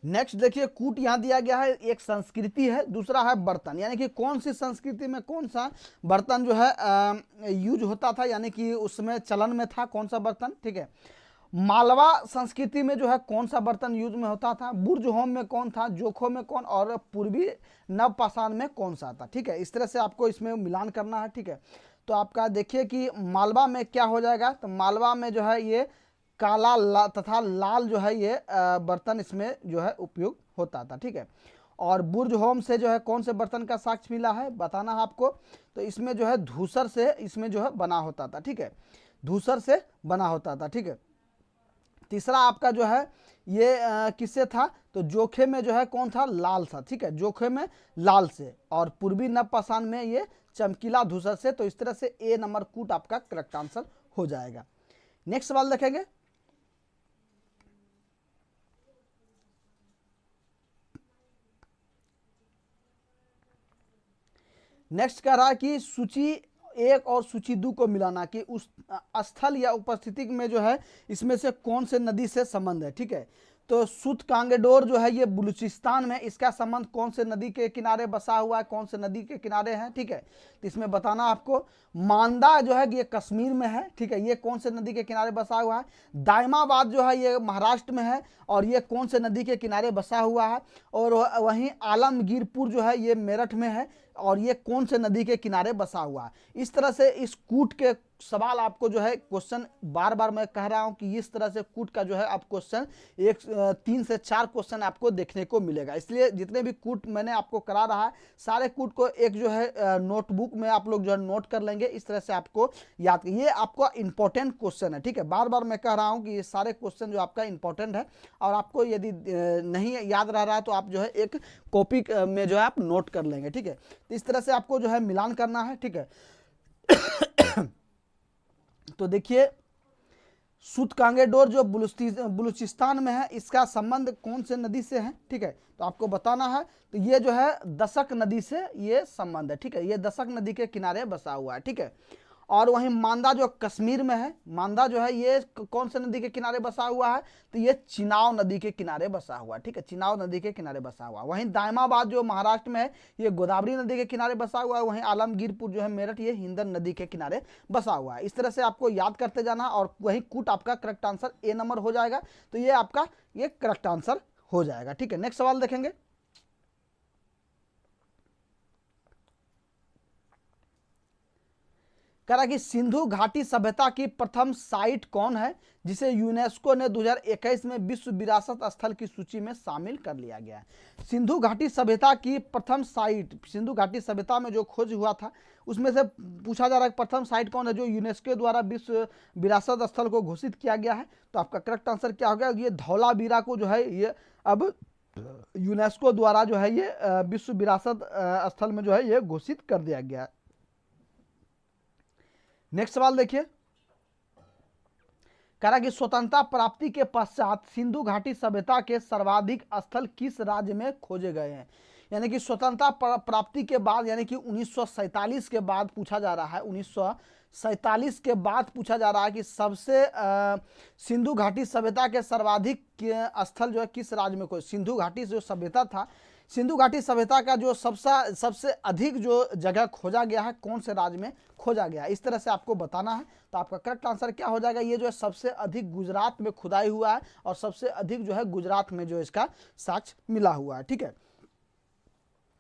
नेक्स्ट देखिए, कूट यहाँ दिया गया है, एक संस्कृति है, दूसरा है बर्तन, यानी कि कौन सी संस्कृति में कौन सा बर्तन जो है यूज होता था, यानी कि उसमें चलन में था कौन सा बर्तन। ठीक है, मालवा संस्कृति में जो है कौन सा बर्तन यूज में होता था, बुर्जहोम में कौन था, जोखो में कौन, और पूर्वी नवपाषाण में कौन सा था। ठीक है, इस तरह से आपको इसमें मिलान करना है। ठीक है, तो आपका देखिए कि मालवा में क्या हो जाएगा, तो मालवा में जो है ये काला तथा लाल जो है ये बर्तन इसमें जो है उपयोग होता था। ठीक है, और बुर्जहोम से जो है कौन से बर्तन का साक्ष्य मिला है बताना है आपको, तो इसमें जो है धूसर से इसमें जो है बना होता था। ठीक है, धूसर से बना होता था। ठीक है, तीसरा आपका जो है ये किससे था, तो जोखे में जो है कौन था, लाल था। ठीक है, जोखे में लाल से, और पूर्वी नवपाषाण में ये चमकीला धूसर से। तो इस तरह से ए नंबर कूट आपका करेक्ट आंसर हो जाएगा। नेक्स्ट सवाल देखेंगे, नेक्स्ट कह रहा है कि सूची 1 और सूची 2 को मिलाना कि उस स्थल या उपस्थिति में जो है इसमें से कौन से नदी से संबंध है। ठीक है, तो सुत कांगेडोर जो है ये बलूचिस्तान में, इसका संबंध कौन से नदी के किनारे बसा हुआ है, कौन से नदी के किनारे है। ठीक है, तो इसमें बताना आपको, मांदा जो है ये कश्मीर में है। ठीक है, ये कौन से नदी के किनारे बसा हुआ है, दायमाबाद जो है ये महाराष्ट्र में है, और ये कौन से नदी के किनारे बसा हुआ है, और वहीं आलमगीरपुर जो है ये मेरठ में है, और ये कौन से नदी के किनारे बसा हुआ है। इस तरह से इस कूट के सवाल आपको जो है क्वेश्चन बार बार मैं कह रहा हूं कि इस तरह से कूट का जो है आप क्वेश्चन 3 से 4 क्वेश्चन आपको देखने को मिलेगा। इसलिए जितने भी कूट मैंने आपको करा रहा है सारे कूट को एक जो है नोटबुक में आप लोग जो है नोट कर लेंगे, इस तरह से आपको याद, ये आपका इंपॉर्टेंट क्वेश्चन है। ठीक है, बार बार मैं कह रहा हूं कि ये सारे क्वेश्चन जो आपका इंपॉर्टेंट है, और आपको यदि नहीं याद रह रहा है तो आप जो है एक कॉपी में जो है आप नोट कर लेंगे। ठीक है, तो इस तरह से आपको जो है मिलान करना है। ठीक है, तो देखिए, सुत कांगेडोर जो बलूचिस्तान में है, इसका संबंध कौन से नदी से है। ठीक है, तो आपको बताना है, तो ये जो है दशक नदी से ये संबंध है। ठीक है, ये दशक नदी के किनारे बसा हुआ है। ठीक है, और वहीं मांदा जो कश्मीर में है, मांदा जो है ये कौन से नदी के किनारे बसा हुआ है, तो ये चिनाव नदी के किनारे बसा हुआ है। ठीक है, चिनाव नदी के किनारे बसा हुआ है। वहीं दायमाबाद जो महाराष्ट्र में है ये गोदावरी नदी के किनारे बसा हुआ है। वहीं आलमगीरपुर जो है मेरठ ये हिंदन नदी के किनारे बसा हुआ है। इस तरह से आपको याद करते जाना, और वही कूट आपका करेक्ट आंसर ए नंबर हो जाएगा। तो ये आपका ये करेक्ट आंसर हो जाएगा। ठीक है, नेक्स्ट सवाल देखेंगे, कह रहा कि सिंधु घाटी सभ्यता की प्रथम साइट कौन है जिसे यूनेस्को ने 2021 में विश्व विरासत स्थल की सूची में शामिल कर लिया गया है। सिंधु घाटी सभ्यता की प्रथम साइट, सिंधु घाटी सभ्यता में जो खोज हुआ था उसमें से पूछा जा रहा है प्रथम साइट कौन है जो यूनेस्को द्वारा विश्व विरासत स्थल को घोषित किया गया है। तो आपका करेक्ट आंसर क्या होगा, ये धौलावीरा को जो है ये अब यूनेस्को द्वारा जो है ये विश्व विरासत स्थल में जो है ये घोषित कर दिया गया है। नेक्स्ट सवाल देखिए, कह रहा कि स्वतंत्रता प्राप्ति के पश्चात सिंधु घाटी सभ्यता के सर्वाधिक स्थल किस राज्य में खोजे गए हैं। यानी कि स्वतंत्रता प्राप्ति के बाद यानी कि 1947 के बाद पूछा जा रहा है, 1947 के बाद पूछा जा रहा है कि सबसे सिंधु घाटी सभ्यता के सर्वाधिक स्थल जो है किस राज्य में खोजे। सिंधु घाटी जो सभ्यता था, सिंधु घाटी सभ्यता का जो सबसे अधिक जो जगह खोजा गया है कौन से राज्य में खोजा गया है, इस तरह से आपको बताना है। तो आपका करेक्ट आंसर क्या हो जाएगा, ये जो है सबसे अधिक गुजरात में खुदाई हुआ है और सबसे अधिक जो है गुजरात में जो इसका साक्ष्य मिला हुआ है। ठीक है,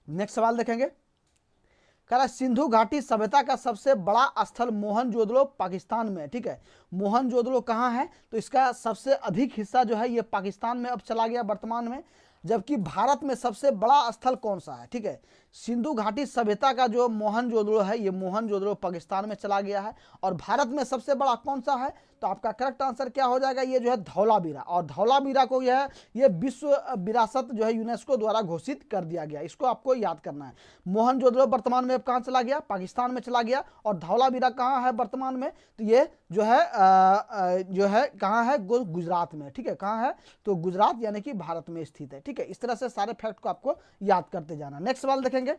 नेक्स्ट सवाल देखेंगे, कह रहा है सिंधु घाटी सभ्यता का सबसे बड़ा स्थल मोहनजोदड़ो पाकिस्तान में है। ठीक है, मोहनजोदड़ो कहाँ है, तो इसका सबसे अधिक हिस्सा जो है ये पाकिस्तान में अब चला गया वर्तमान में। जबकि भारत में सबसे बड़ा स्थल कौन सा है। ठीक है, सिंधु घाटी सभ्यता का जो मोहनजोदड़ो है ये मोहनजोदड़ो पाकिस्तान में चला गया है और भारत में सबसे बड़ा कौन सा है, तो आपका करेक्ट आंसर क्या हो जाएगा, ये जो है धौलावीरा। और धौलावीरा को ये विश्व विरासत जो है यूनेस्को द्वारा घोषित कर दिया गया, इसको आपको याद करना है। मोहनजोदड़ो वर्तमान में अब कहाँ चला गया, पाकिस्तान में चला गया और धौलावीरा कहाँ है वर्तमान में, तो ये जो है कहाँ है, गुजरात में। ठीक है, कहाँ है, तो गुजरात यानी कि भारत में स्थित है। ठीक है, इस तरह से सारे फैक्ट को आपको याद करते जाना। नेक्स्ट सवाल देखेंगे,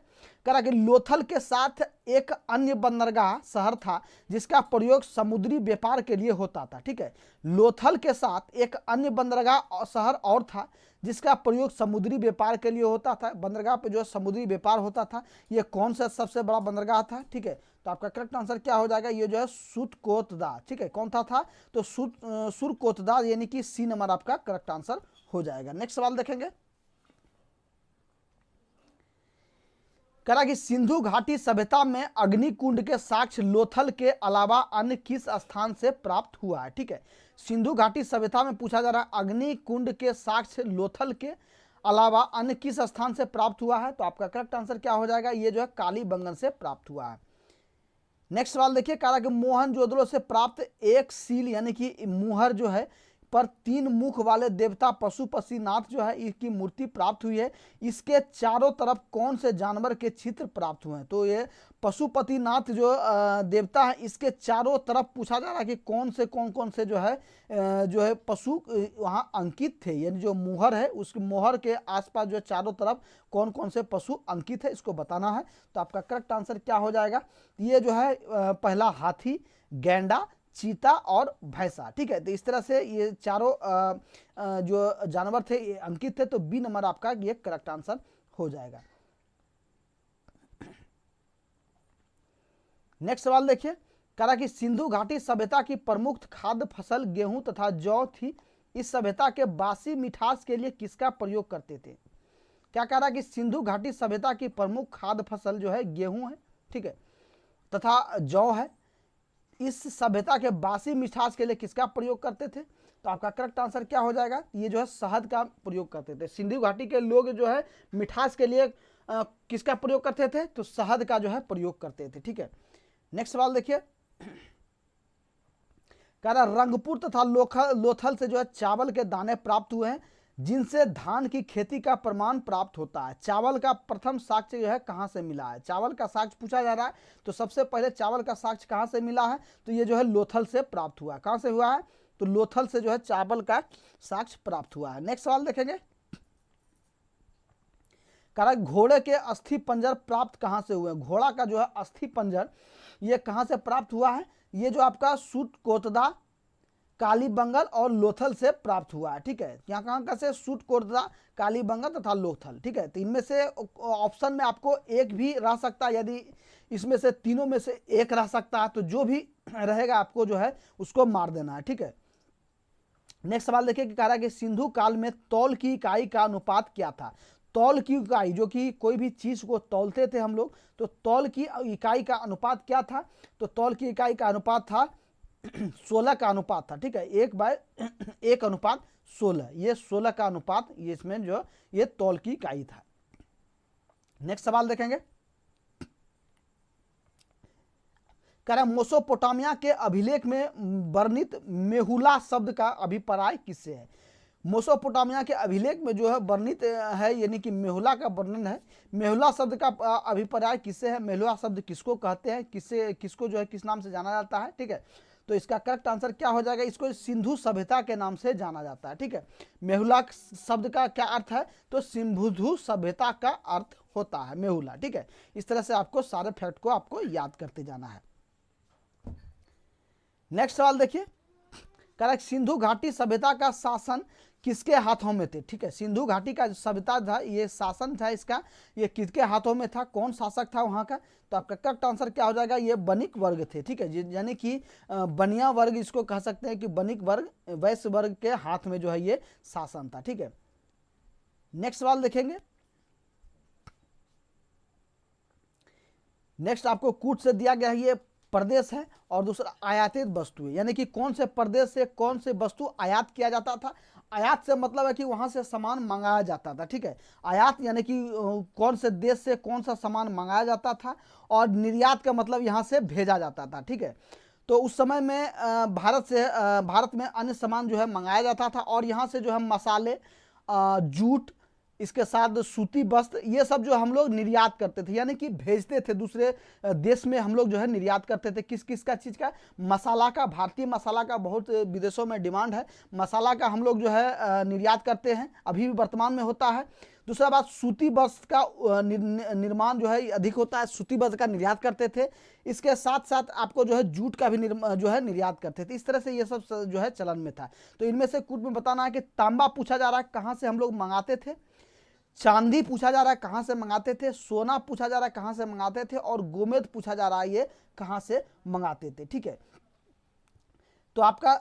कह रहा कि लोथल के साथ एक अन्य बंदरगाह शहर था जिसका प्रयोग समुद्री व्यापार के लिए होता था। ठीक है, लोथल के साथ एक अन्य बंदरगाह शहर और था जिसका प्रयोग समुद्री व्यापार के लिए होता था। बंदरगाह पे जो समुद्री व्यापार होता था, ये कौन सा सबसे बड़ा बंदरगाह था। ठीक है, तो आपका करेक्ट आंसर क्या हो जाएगा, ये जो है सुरकोतदा। ठीक है, कौन था तो सुरकोतदा यानी कि सी नंबर आपका करेक्ट आंसर हो जाएगा। नेक्स्ट सवाल देखेंगे, करा कि सिंधु घाटी सभ्यता में अग्निकुंड के साक्ष्य लोथल के अलावा अन्य किस स्थान से प्राप्त हुआ है। ठीक है, सिंधु घाटी सभ्यता में पूछा जा रहा है अग्निकुंड के साक्ष्य लोथल के अलावा अन्य किस स्थान से प्राप्त हुआ है, तो आपका करेक्ट आंसर क्या हो जाएगा, ये जो है कालीबंगन से प्राप्त हुआ है। नेक्स्ट सवाल देखिए, कहा कि मोहनजोदड़ो से प्राप्त एक सील यानी कि मुहर जो है पर 3 मुख वाले देवता पशुपतिनाथ जो है इसकी मूर्ति प्राप्त हुई है। इसके चारों तरफ कौन से जानवर के चित्र प्राप्त हुए हैं, तो ये पशुपतिनाथ जो देवता है इसके चारों तरफ पूछा जा रहा है कि कौन कौन से जो है पशु वहाँ अंकित थे। यानी जो मुहर है उस मुहर के आसपास जो चारों तरफ कौन कौन से पशु अंकित है इसको बताना है। तो आपका करेक्ट आंसर क्या हो जाएगा, ये जो है पहला हाथी, गैंडा, चीता और भैंसा। ठीक है, तो इस तरह से ये चारों जो जानवर थे ये अंकित थे, तो बी नंबर आपका ये करेक्ट आंसर हो जाएगा। नेक्स्ट सवाल देखिए, कहा कि सिंधु घाटी सभ्यता की प्रमुख खाद्य फसल गेहूं तथा जौ थी। इस सभ्यता के बासी मिठास के लिए किसका प्रयोग करते थे। क्या कह रहा कि सिंधु घाटी सभ्यता की प्रमुख खाद्य फसल जो है गेहूं है, ठीक है, तथा जौ है। इस सभ्यता के बासी मिठास के लिए किसका प्रयोग करते थे, तो आपका करेक्ट आंसर क्या हो जाएगा, ये जो है शहद का प्रयोग करते थे। सिंधु घाटी के लोग जो है मिठास के लिए किसका प्रयोग करते थे, तो शहद का जो है प्रयोग करते थे। ठीक है, नेक्स्ट सवाल देखिए, कह रहा रंगपुर तथा लोथल से जो है चावल के दाने प्राप्त हुए हैं जिनसे धान की खेती का प्रमाण प्राप्त होता है। चावल का प्रथम साक्ष्य जो है कहाँ से मिला है, चावल का साक्ष्य पूछा जा रहा है, तो सबसे पहले चावल का साक्ष्य कहाँ से मिला है, तो ये जो है लोथल से प्राप्त हुआ है। कहाँ से हुआ है, तो लोथल से जो है चावल का साक्ष्य प्राप्त हुआ है। नेक्स्ट सवाल देखेंगे, कह घोड़े के अस्थि पंजर प्राप्त कहाँ से हुए। घोड़ा का जो है अस्थि पंजर ये कहाँ से प्राप्त हुआ है, ये जो आपका सुरकोतदा, कालीबंगन और लोथल से प्राप्त हुआ है। ठीक है, यहाँ कहाँ का से सुरकोतदा, कालीबंगन तथा लोथल। ठीक है, तो इनमें से ऑप्शन में आपको एक भी रह सकता है, यदि इसमें से तीनों में से एक रह सकता है तो जो भी रहेगा आपको जो है उसको मार देना है। ठीक है, नेक्स्ट सवाल देखिए कि कह रहा है कि सिंधु काल में तौल की इकाई का अनुपात क्या था। तौल की इकाई, जो कि कोई भी चीज को तौलते थे हम लोग, तो तौल की इकाई का अनुपात क्या था? तो तौल की इकाई का अनुपात था 16 का अनुपात था। ठीक है, 1/1:16, ये 16 का अनुपात, ये इसमें जो ये तौल की इकाई था। नेक्स्ट सवाल देखेंगे। कह रहा है मोसोपोटामिया के अभिलेख में वर्णित मेहुला शब्द का अभिप्राय किससे है? मोसोपोटामिया के अभिलेख में जो है वर्णित है, यानी कि मेहुला का वर्णन है। मेहुला शब्द का अभिप्राय किससे है? मेहुला शब्द किसको कहते हैं, किसको जो है किस नाम से जाना जाता है? ठीक है, तो इसका करेक्ट आंसर क्या हो जाएगा? इसको सिंधु सभ्यता के नाम से जाना जाता है। ठीक है, मेहुला शब्द का क्या अर्थ है? तो सिंधु सभ्यता का अर्थ होता है मेहुला। ठीक है, इस तरह से आपको सारे फैक्ट को आपको याद करते जाना है। नेक्स्ट सवाल देखिए, करेक्ट, सिंधु घाटी सभ्यता का शासन किसके हाथों में थे? ठीक है, सिंधु घाटी का सभ्यता था, ये शासन था इसका, ये किसके हाथों में था? कौन शासक था वहां का? तो आपका करेक्ट आंसर क्या हो जाएगा? ये बनिक वर्ग थे। ठीक है, यानी कि बनिया वर्ग इसको कह सकते हैं कि बनिक वर्ग, वैश्य वर्ग के हाथ में जो है ये शासन था। ठीक है, नेक्स्ट सवाल देखेंगे। नेक्स्ट आपको कूट से दिया गया है, ये प्रदेश है, और दूसरा आयातित वस्तु है, यानी कि कौन से प्रदेश से कौन से वस्तु आयात किया जाता था। आयात से मतलब है कि वहां से सामान मंगाया जाता था। ठीक है, आयात यानी कि कौन से देश से कौन सा सामान मंगाया जाता था, और निर्यात का मतलब यहाँ से भेजा जाता था। ठीक है, तो उस समय में भारत में अन्य सामान जो है मंगाया जाता था, और यहाँ से जो है मसाले, जूट, इसके साथ सूती वस्त्र, ये सब जो हम लोग निर्यात करते थे, यानी कि भेजते थे दूसरे देश में, हम लोग जो है निर्यात करते थे। किस किस का चीज़ का? मसाला का, भारतीय मसाला का बहुत विदेशों में डिमांड है, मसाला का हम लोग जो है निर्यात करते हैं, अभी भी वर्तमान में होता है। दूसरा बात, सूती वस्त्र का निर्माण जो है अधिक होता है, सूती वस्त्र का निर्यात करते थे। इसके साथ साथ आपको जो है जूट का भी जो है निर्यात करते थे। इस तरह से ये सब जो है चलन में था। तो इनमें से कुछ में बताना है कि तांबा पूछा जा रहा है, कहाँ से हम लोग मंगाते थे। चांदी पूछा जा रहा है, कहाँ से मंगाते थे। सोना पूछा जा रहा है, कहाँ से मंगाते थे। और गोमेद पूछा जा रहा है, ये कहाँ से मंगाते थे। ठीक है, तो आपका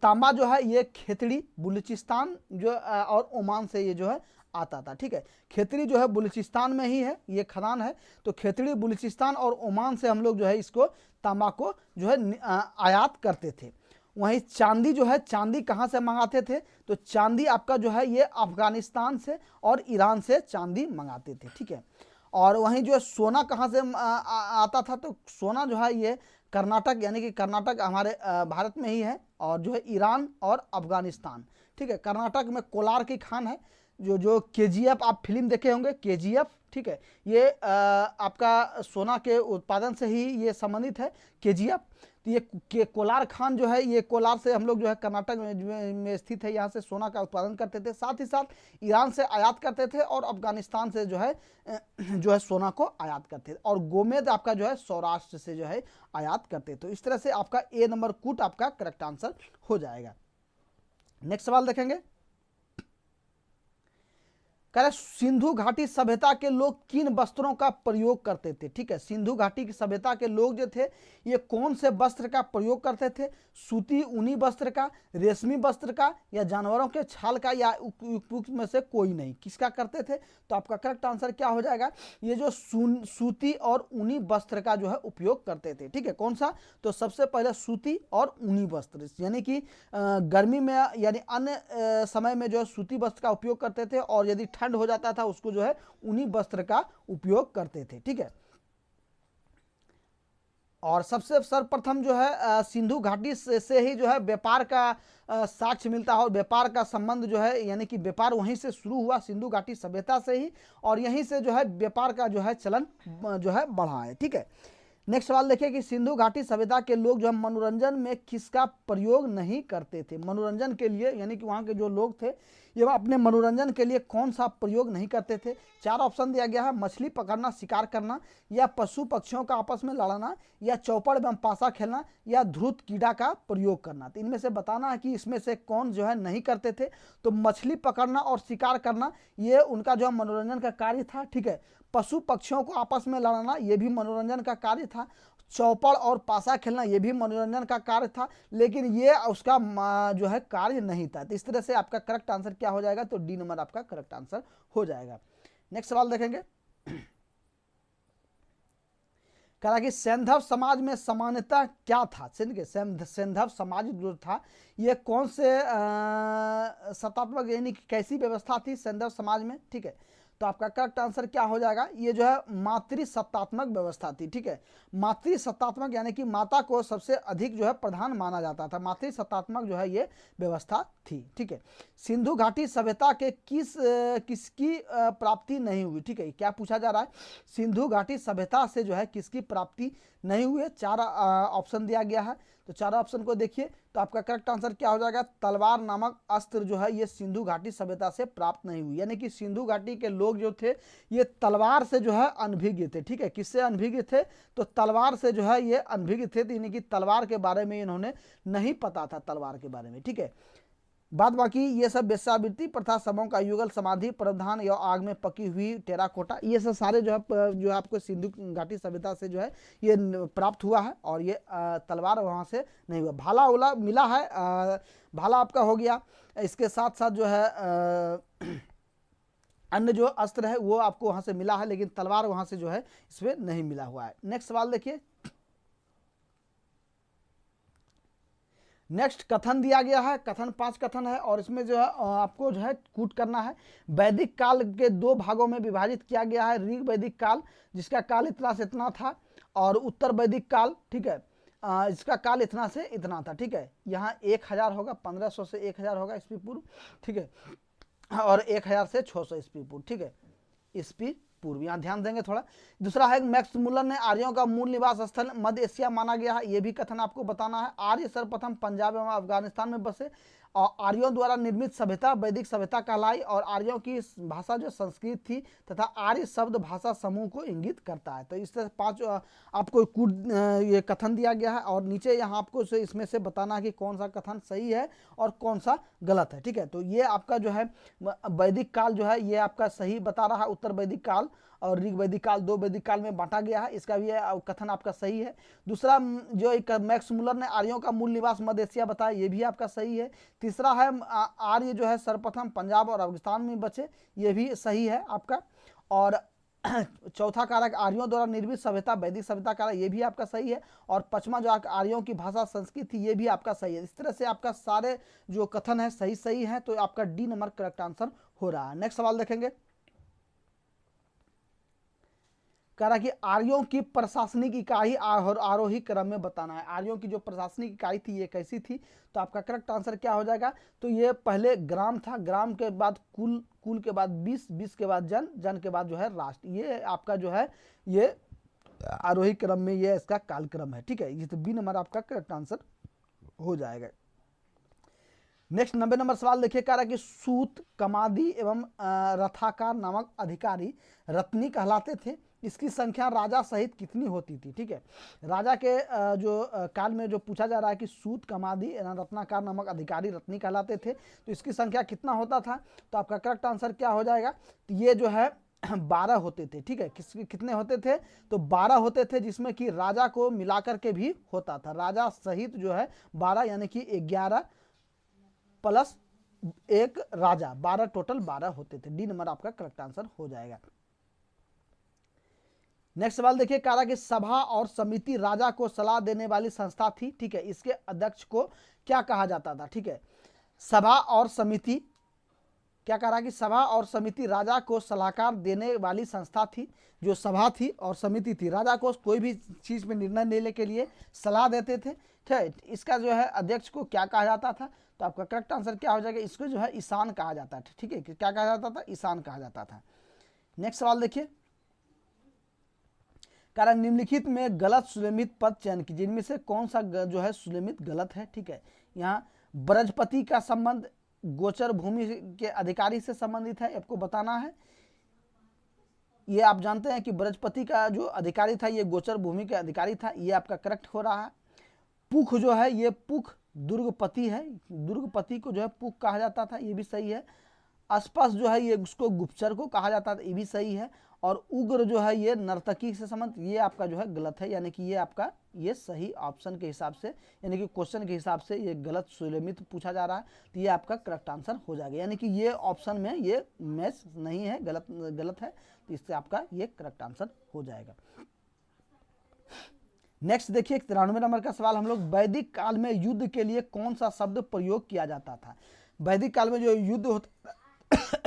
तांबा जो है ये खेतड़ी, बलूचिस्तान जो और ओमान से ये जो है आता था। ठीक है, खेतड़ी जो है बलूचिस्तान में ही है, ये खदान है, तो खेतड़ी, बलूचिस्तान और ओमान से हम लोग जो है इसको तांबा को जो है आयात करते थे। वहीं चांदी जो है, चांदी कहाँ से मंगाते थे? तो चांदी आपका जो है ये अफगानिस्तान से और ईरान से चांदी मंगाते थे। ठीक है, और वहीं जो है सोना कहाँ से आता था? तो सोना जो है ये कर्नाटक, यानी कि कर्नाटक हमारे भारत में ही है, और जो है ईरान और अफगानिस्तान। ठीक है, कर्नाटक में कोलार की खान है, जो KGF आप फिल्म देखे होंगे, KGF। ठीक है, ये आपका सोना के उत्पादन से ही ये संबंधित है, KGF। तो ये कोलार खान जो है, ये कोलार से हम लोग जो है कर्नाटक में स्थित है, यहाँ से सोना का उत्पादन करते थे। साथ ही साथ ईरान से आयात करते थे, और अफगानिस्तान से जो है सोना को आयात करते थे। और गोमेद आपका जो है सौराष्ट्र से जो है आयात करते थे। तो इस तरह से आपका A नंबर कूट आपका करेक्ट आंसर हो जाएगा। नेक्स्ट सवाल देखेंगे, कह रहे सिंधु घाटी सभ्यता के लोग किन वस्त्रों का प्रयोग करते थे? ठीक है, सिंधु घाटी की सभ्यता के लोग जो थे ये कौन से वस्त्र का प्रयोग करते थे? सूती ऊनी वस्त्र का, रेशमी वस्त्र का, या जानवरों के छाल का, या उपयुक्त में से कोई नहीं? किसका करते थे? तो आपका करेक्ट आंसर क्या हो जाएगा? ये जो सूती और ऊनी वस्त्र का जो है उपयोग करते थे। ठीक है, कौन सा? तो सबसे पहले सूती और ऊनी वस्त्र, यानी कि गर्मी में यानी अन्य समय में जो है सूती वस्त्र का उपयोग करते थे, और यदि ठंड हो जाता था उसको जो है ऊनी वस्त्र का उपयोग करते थे। ठीक है, और सबसे सर्वप्रथम जो है सिंधु घाटी से ही जो है व्यापार का साक्ष्य मिलता है, और व्यापार का संबंध जो है, यानी कि व्यापार वहीं से शुरू हुआ, सिंधु घाटी सभ्यता से ही, और यहीं से जो है व्यापार का जो है चलन जो है बढ़ा है। ठीक है, नेक्स्ट सवाल देखिए कि सिंधु घाटी सभ्यता के लोग जो है मनोरंजन में किसका प्रयोग नहीं करते थे? मनोरंजन के लिए, यानी कि वहाँ के जो लोग थे ये अपने मनोरंजन के लिए कौन सा प्रयोग नहीं करते थे? 4 ऑप्शन दिया गया है, मछली पकड़ना, शिकार करना, या पशु पक्षियों का आपस में लड़ना, या चौपड़ एवं पासा खेलना, या ध्रुत कीड़ा का प्रयोग करना। तो इनमें से बताना है कि इसमें से कौन जो है नहीं करते थे। तो मछली पकड़ना और शिकार करना ये उनका जो है मनोरंजन का कार्य था। ठीक है, पशु पक्षियों को आपस में लड़ना ये भी मनोरंजन का कार्य था। चौपड़ और पासा खेलना ये भी मनोरंजन का कार्य था, लेकिन ये उसका जो है कार्य नहीं था। तो इस तरह से आपका करेक्ट आंसर क्या हो जाएगा, तो डी नंबर आपका करेक्ट आंसर हो जाएगा। नेक्स्ट सवाल देखेंगे। कहा कि सैंधव समाज में समानता क्या था। सैंधव समाज जो था ये कौन से सत्तात्मक यानी कि कैसी व्यवस्था थी सैंधव समाज में, ठीक है। तो आपका करेक्ट आंसर क्या हो जाएगा, ये जो है मातृसत्तात्मक व्यवस्था थी, ठीक है। मातृसत्तात्मक यानी कि माता को सबसे अधिक जो है प्रधान माना जाता था, मातृसत्तात्मक जो है ये व्यवस्था थी, ठीक है। सिंधु घाटी सभ्यता के किसकी प्राप्ति नहीं हुई, ठीक है। क्या पूछा जा रहा है, सिंधु घाटी सभ्यता से जो है किसकी प्राप्ति नहीं हुई है। 4 ऑप्शन दिया गया है, तो 4 ऑप्शन को देखिए। तो आपका करेक्ट आंसर क्या हो जाएगा, तलवार नामक अस्त्र जो है ये सिंधु घाटी सभ्यता से प्राप्त नहीं हुई, यानी कि सिंधु घाटी के लोग जो थे ये तलवार से जो है अनभिज्ञ थे, ठीक है। किससे अनभिज्ञ थे, तो तलवार से जो है ये अनभिज्ञ थे, तो यानी कि तलवार के बारे में इन्होंने नहीं पता था, तलवार के बारे में, ठीक है। बाद बाकी ये सब वेश्यावृत्ति प्रथा, समों का युगल, समाधि, प्रधान या आग में पकी हुई टेराकोटा, ये सब सारे जो है जो आपको सिंधु घाटी सभ्यता से जो है ये प्राप्त हुआ है, और ये तलवार वहाँ से नहीं हुआ। भाला उला मिला है, भाला आपका हो गया, इसके साथ साथ जो है अन्य जो अस्त्र है वो आपको वहाँ से मिला है, लेकिन तलवार वहाँ से जो है इसमें नहीं मिला हुआ है। नेक्स्ट सवाल देखिए। नेक्स्ट कथन दिया गया है, कथन 5 कथन है, और इसमें जो है आपको जो है कूट करना है। वैदिक काल के 2 भागों में विभाजित किया गया है, ऋग वैदिक काल जिसका काल इतना से इतना था, और उत्तर वैदिक काल, ठीक है, इसका काल इतना से इतना था, ठीक है। यहाँ 1000 होगा, 1500 से 1000 होगा ईस्वी पूर्व, ठीक है, और 1000 से 600 ईस्वी पूर्व, ठीक है, ईस्वी पूर्व, यहाँ ध्यान देंगे थोड़ा। दूसरा है मैक्स मुलर ने आर्यों का मूल निवास स्थल मध्य एशिया माना गया है, ये भी कथन आपको बताना है। आर्य सर्वप्रथम पंजाब एवं अफगानिस्तान में बसे, और आर्यों द्वारा निर्मित सभ्यता वैदिक सभ्यता कहलाई, और आर्यों की भाषा जो संस्कृत थी तथा आर्य शब्द भाषा समूह को इंगित करता है। तो इस तरह 5 आपको कूट ये कथन दिया गया है, और नीचे यहाँ आपको इसमें से बताना है कि कौन सा कथन सही है और कौन सा गलत है, ठीक है। तो ये आपका जो है वैदिक काल जो है ये आपका सही बता रहा है, उत्तर वैदिक काल और ऋग वैदिक काल 2 वैदिक काल में बांटा गया है, इसका भी कथन आपका सही है। दूसरा जो एक मैक्स मुलर ने आर्यों का मूल निवास मध्य एशिया बताया, ये भी आपका सही है। तीसरा है आर्य जो है सर्वप्रथम पंजाब और अफगानिस्तान में बचे, ये भी सही है आपका। और चौथा कारक आर्यों द्वारा निर्मित सभ्यता वैदिक सभ्यता कारक, ये भी आपका सही है। और 5वां जो आर्यों की भाषा संस्कृत थी, ये भी आपका सही है। इस तरह से आपका सारे जो कथन है सही है, तो आपका डी नंबर करेक्ट आंसर हो रहा है। नेक्स्ट सवाल देखेंगे। कह रहा कि आर्यों की प्रशासनिक इकाई आरोही क्रम में बताना है। आर्यों की जो प्रशासनिक इकाई थी ये कैसी थी, तो आपका करेक्ट आंसर क्या हो जाएगा, तो ये पहले ग्राम था, ग्राम के बाद कुल, कुल के बाद 20 के बाद जन, जन के बाद जो है राष्ट्र, ये आपका जो है ये आरोही क्रम में ये इसका कालक्रम है, ठीक है। ये तो बी नंबर आपका करेक्ट आंसर हो जाएगा। नेक्स्ट 90 नंबर सवाल देखिए, कह रहा है कि सूत, कमादी एवं रथाकार नामक अधिकारी रत्नी कहलाते थे, इसकी संख्या राजा सहित कितनी होती थी, ठीक है। राजा के जो काल में जो पूछा जा रहा है कि सूत, कमादी रत्नाकार नामक अधिकारी रत्नी कहलाते थे, तो इसकी संख्या कितना होता था, तो आपका करेक्ट आंसर क्या हो जाएगा, तो ये जो है 12 होते थे, ठीक है। कितने होते थे, तो 12 होते थे, जिसमें कि राजा को मिलाकर के भी होता था, राजा सहित जो है 12, यानी कि 11 प्लस 1 राजा, 12 टोटल 12 होते थे। डी नंबर आपका करेक्ट आंसर हो जाएगा। नेक्स्ट सवाल देखिए, कह रहा कि सभा और समिति राजा को सलाह देने वाली संस्था थी, ठीक है। इसके अध्यक्ष को क्या कहा जाता था, ठीक है। सभा और समिति, क्या कह रहा कि सभा और समिति राजा को सलाहकार देने वाली संस्था थी। जो सभा थी और समिति थी, राजा को कोई भी चीज में निर्णय लेने के लिए सलाह देते थे, ठीक है। इसका जो है अध्यक्ष को क्या कहा जाता था, तो आपका करेक्ट आंसर क्या हो जाएगा, इसको जो है ईशान कहा जाता था, ठीक है। क्या कहा जाता था, ईशान कहा जाता था। नेक्स्ट सवाल देखिए, कारण निम्नलिखित में गलत सुलेमित पद चयन की, जिनमें से कौन सा जो है सुलेमित गलत है, ठीक है। यहाँ ब्रजपति का संबंध गोचर भूमि के अधिकारी से संबंधित है, आपको बताना है। ये आप जानते हैं कि ब्रजपति का जो अधिकारी था ये गोचर भूमि के अधिकारी था, ये आपका करेक्ट हो रहा है। पुख जो है ये पुख दुर्गपति है, दुर्गपति को जो है पुख कहा जाता था, ये भी सही है। अस्पष्ट जो है ये उसको गुप्तचर को कहा जाता था, ये भी सही है। और उग्र जो है ये नर्तकी से संबंधित, ये आपका जो है गलत है, यानी कि ये आपका ये सही ऑप्शन के हिसाब से, यानी कि क्वेश्चन के हिसाब से ये गलत सुलेमित पूछा जा रहा है, तो ये आपका करेक्ट आंसर हो जाएगा, यानी कि ये ऑप्शन में ये मैच नहीं है, गलत है, तो इससे आपका ये करेक्ट आंसर हो जाएगा। नेक्स्ट देखिए 93 नंबर का सवाल हम लोग, वैदिक काल में युद्ध के लिए कौन सा शब्द प्रयोग किया जाता था? वैदिक काल में जो युद्ध होता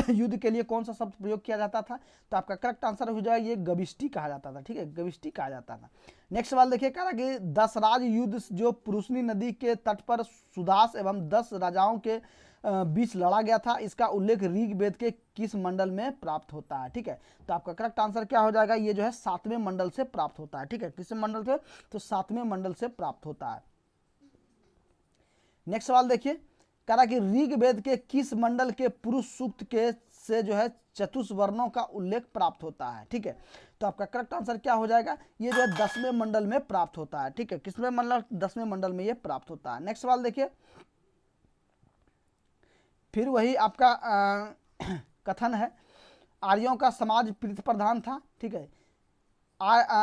युद्ध के लिए कौन सा शब्द प्रयोग किया जाता था? तो आपका करेक्ट आंसर हो जाएगा ये गविष्टि कहा जाता था, ठीक है, गविष्टि कहा जाता था। नेक्स्ट सवाल देखिए कह रहा कि 10 राज युद्ध जो पुरुषनी नदी के तट पर सुदास एवं 10 राजाओं के बीच लड़ा गया था, इसका उल्लेख ऋग्वेद के किस मंडल में प्राप्त होता है? ठीक है, तो आपका करेक्ट आंसर क्या हो जाएगा, ये जो है 7वें मंडल से प्राप्त होता है, ठीक है, किस मंडल से? तो 7वें मंडल से प्राप्त होता है। नेक्स्ट सवाल देखिए कह रहा कि ऋग्वेद के किस मंडल के पुरुष सूक्त के से जो है चतुष्वर्णों का उल्लेख प्राप्त होता है? ठीक है, तो आपका करेक्ट आंसर क्या हो जाएगा, ये जो है 10वें मंडल में प्राप्त होता है, ठीक है, किसमें मंडल? 10वें मंडल में ये प्राप्त होता है। नेक्स्ट सवाल देखिए, फिर वही आपका कथन है, आर्यों का समाज प्रीति प्रधान था, ठीक है,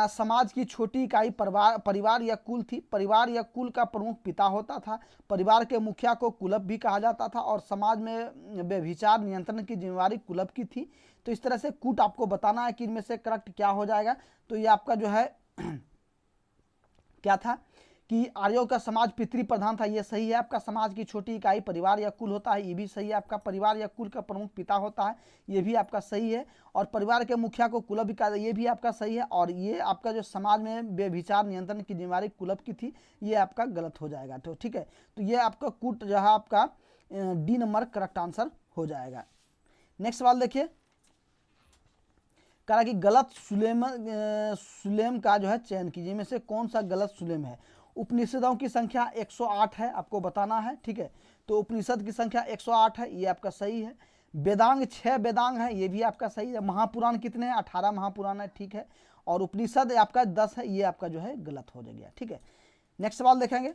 समाज की छोटी इकाई परिवार या कुल थी, परिवार या कुल का प्रमुख पिता होता था, परिवार के मुखिया को कुलप भी कहा जाता था, और समाज में व्यभिचार नियंत्रण की जिम्मेवारी कुलप की थी। तो इस तरह से कूट आपको बताना है कि इनमें से करेक्ट क्या हो जाएगा। तो ये आपका जो है क्या था कि आर्यों का समाज पितृ प्रधान था, ये सही है आपका, समाज की छोटी इकाई परिवार या कुल होता है, ये भी सही है आपका, परिवार या कुल का प्रमुख पिता होता है, ये भी आपका सही है, और परिवार के मुखिया को कुलप भी कहा, ये भी आपका सही है, और ये आपका जो समाज में व्यभिचार नियंत्रण की जिम्मेवारी कुलप की थी, ये आपका गलत हो जाएगा। तो ठीक है, तो ये आपका कूट जो है आपका डी नंबर करेक्ट आंसर हो जाएगा। नेक्स्ट सवाल देखिए, कहा कि गलत सुलेम का जो है चयन कीजिए, में से कौन सा गलत सुलेम है? उपनिषदों की संख्या 108 है, आपको बताना है, ठीक है, तो उपनिषद की संख्या 108 है, ये आपका सही है। वेदांग 6 वेदांग है, ये भी आपका सही है। महापुराण कितने हैं? 18 महापुराण है, ठीक है, और उपनिषद आपका 10 है, ये आपका जो है गलत हो गया, ठीक है। नेक्स्ट सवाल देखेंगे,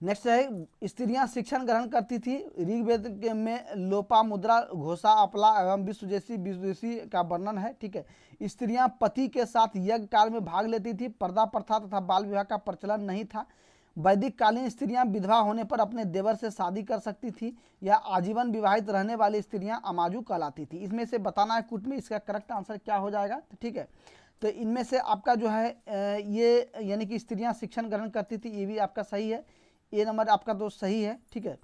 नेक्स्ट है स्त्रियां शिक्षण ग्रहण करती थी, ऋग्वेद में लोपा मुद्रा घोषा अपला एवं विश्व जैसी विदुषी का वर्णन है, ठीक है। स्त्रियां पति के साथ यज्ञ कार्य में भाग लेती थी, पर्दा प्रथा तथा बाल विवाह का प्रचलन नहीं था। वैदिक कालीन स्त्रियां विधवा होने पर अपने देवर से शादी कर सकती थी, या आजीवन विवाहित रहने वाली स्त्रियां अमाजू कहलाती थी। इसमें से बताना है कुट में, इसका करेक्ट आंसर क्या हो जाएगा, ठीक है। तो इनमें से आपका जो है ये यानी कि स्त्रियां शिक्षण ग्रहण करती थी, ये भी आपका सही है, ए नंबर आपका तो सही है, ठीक है।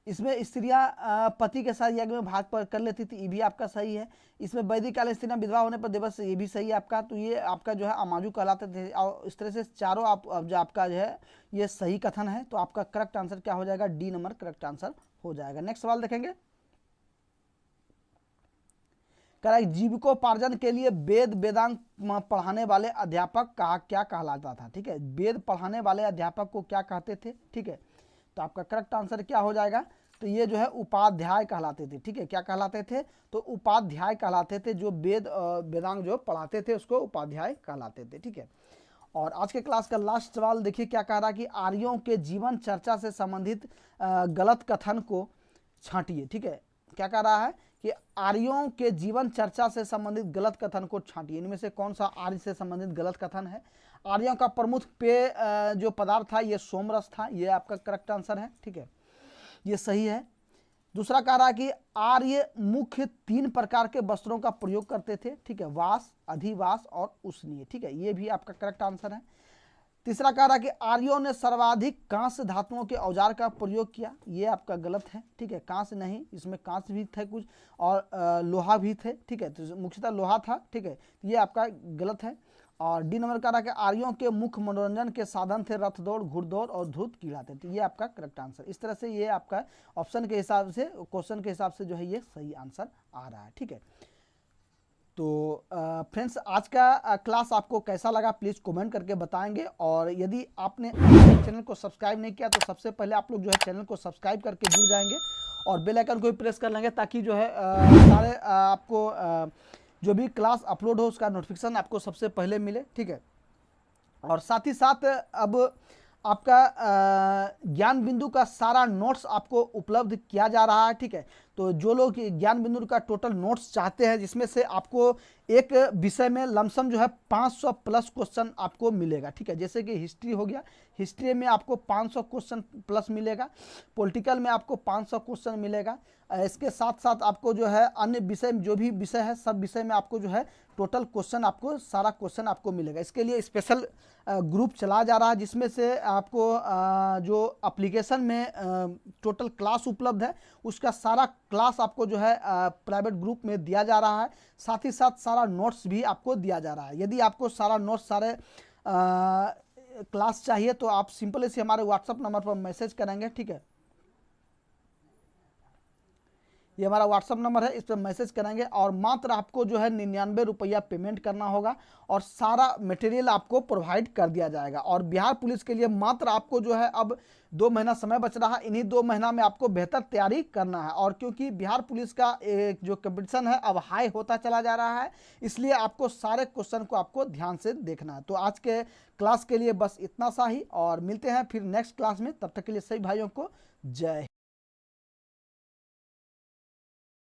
इसमें स्त्रियां पति के साथ यज्ञ में भाग कर लेती थी, ये भी आपका सही है। इसमें वैदिक काल स्त्रियां विधवा होने पर दिवस, ये भी सही है आपका। तो ये आपका जो है अमाजू कहलाते थे, और इस तरह से चारों आप जो आपका जो है ये सही कथन है। तो आपका करेक्ट आंसर क्या हो जाएगा, डी नंबर करेक्ट आंसर हो जाएगा। नेक्स्ट सवाल देखेंगे, जीविकोपार्जन के लिए वेद वेदांग पढ़ाने वाले अध्यापक क्या कहलाता था? ठीक है, वेद पढ़ाने वाले अध्यापक को क्या कहते थे? ठीक है, तो आपका करेक्ट आंसर क्या हो जाएगा, तो ये जो है उपाध्याय कहलाते थे, ठीक है, क्या कहलाते थे? तो उपाध्याय कहलाते थे, जो वेदांग जो पढ़ाते थे उसको उपाध्याय कहलाते थे, ठीक है। और आज के क्लास का लास्ट सवाल देखिए क्या कह रहा कि आर्यों के जीवन चर्चा से संबंधित गलत कथन को छांटिए, ठीक है, क्या कह रहा है कि आर्यों के जीवन चर्चा से संबंधित गलत कथन को छांटिए। इनमें से कौन सा आर्य से संबंधित गलत कथन है? आर्यों का प्रमुख पेय जो पदार्थ था ये सोमरस था, ये आपका करेक्ट आंसर है, ठीक है, ये सही है। दूसरा कह रहा है कि आर्य मुख्य 3 प्रकार के वस्त्रों का प्रयोग करते थे, ठीक है, वास, अधिवास और उष्णीय, ठीक है, ये भी आपका करेक्ट आंसर है। तीसरा कह रहा है कि आर्यों ने सर्वाधिक कांस्य धातुओं के औजार का प्रयोग किया, ये आपका गलत है, ठीक है, कांस्य नहीं, इसमें कांस्य भी थे कुछ और लोहा भी थे, ठीक है, तो मुख्यतः लोहा था, ठीक है, ये आपका गलत है। और डी नंबर कह रहा है कि आर्यों के मुख्य मनोरंजन के साधन थे रथ दौड़, घुड़दौड़ और धूत कीड़ाते थे, ये आपका करेक्ट आंसर। इस तरह से ये आपका ऑप्शन के हिसाब से, क्वेश्चन के हिसाब से जो है ये सही आंसर आ रहा है, ठीक है। तो फ्रेंड्स आज का क्लास आपको कैसा लगा प्लीज़ कमेंट करके बताएंगे, और यदि आपने चैनल को सब्सक्राइब नहीं किया तो सबसे पहले आप लोग जो है चैनल को सब्सक्राइब करके जुड़ जाएंगे और बेल आइकन को भी प्रेस कर लेंगे, ताकि जो है सारे आपको जो भी क्लास अपलोड हो उसका नोटिफिकेशन आपको सबसे पहले मिले, ठीक है। और साथ ही साथ अब आपका ज्ञान बिंदु का सारा नोट्स आपको उपलब्ध किया जा रहा है, ठीक है। तो जो लोग ज्ञान बिंदु का टोटल नोट्स चाहते हैं, जिसमें से आपको एक विषय में लमसम जो है 500 प्लस क्वेश्चन आपको मिलेगा, ठीक है। जैसे कि हिस्ट्री हो गया, हिस्ट्री में आपको 500 क्वेश्चन प्लस मिलेगा, पॉलिटिकल में आपको 500 क्वेश्चन मिलेगा। इसके साथ साथ आपको जो है अन्य विषय, जो भी विषय है सब विषय में आपको जो है टोटल क्वेश्चन, आपको सारा क्वेश्चन आपको मिलेगा। इसके लिए स्पेशल ग्रुप चलाया जा रहा है, जिसमें से आपको जो एप्लीकेशन में टोटल क्लास उपलब्ध है उसका सारा क्लास आपको जो है प्राइवेट ग्रुप में दिया जा रहा है। साथ ही साथ सारा नोट्स भी आपको दिया जा रहा है। यदि आपको सारा नोट्स, सारे क्लास चाहिए तो आप सिंपल से हमारे व्हाट्सएप नंबर पर मैसेज करेंगे, ठीक है। ये हमारा व्हाट्सअप नंबर है, इस पर मैसेज करेंगे और मात्र आपको जो है 99 रुपया पेमेंट करना होगा और सारा मटेरियल आपको प्रोवाइड कर दिया जाएगा। और बिहार पुलिस के लिए मात्र आपको जो है अब 2 महीना समय बच रहा है। इन्हीं 2 महीना में आपको बेहतर तैयारी करना है, और क्योंकि बिहार पुलिस का एक जो कंपटीशन है अब हाई होता चला जा रहा है, इसलिए आपको सारे क्वेश्चन को आपको ध्यान से देखना है। तो आज के क्लास के लिए बस इतना सा ही, और मिलते हैं फिर नेक्स्ट क्लास में। तब तक के लिए सभी भाइयों को जय।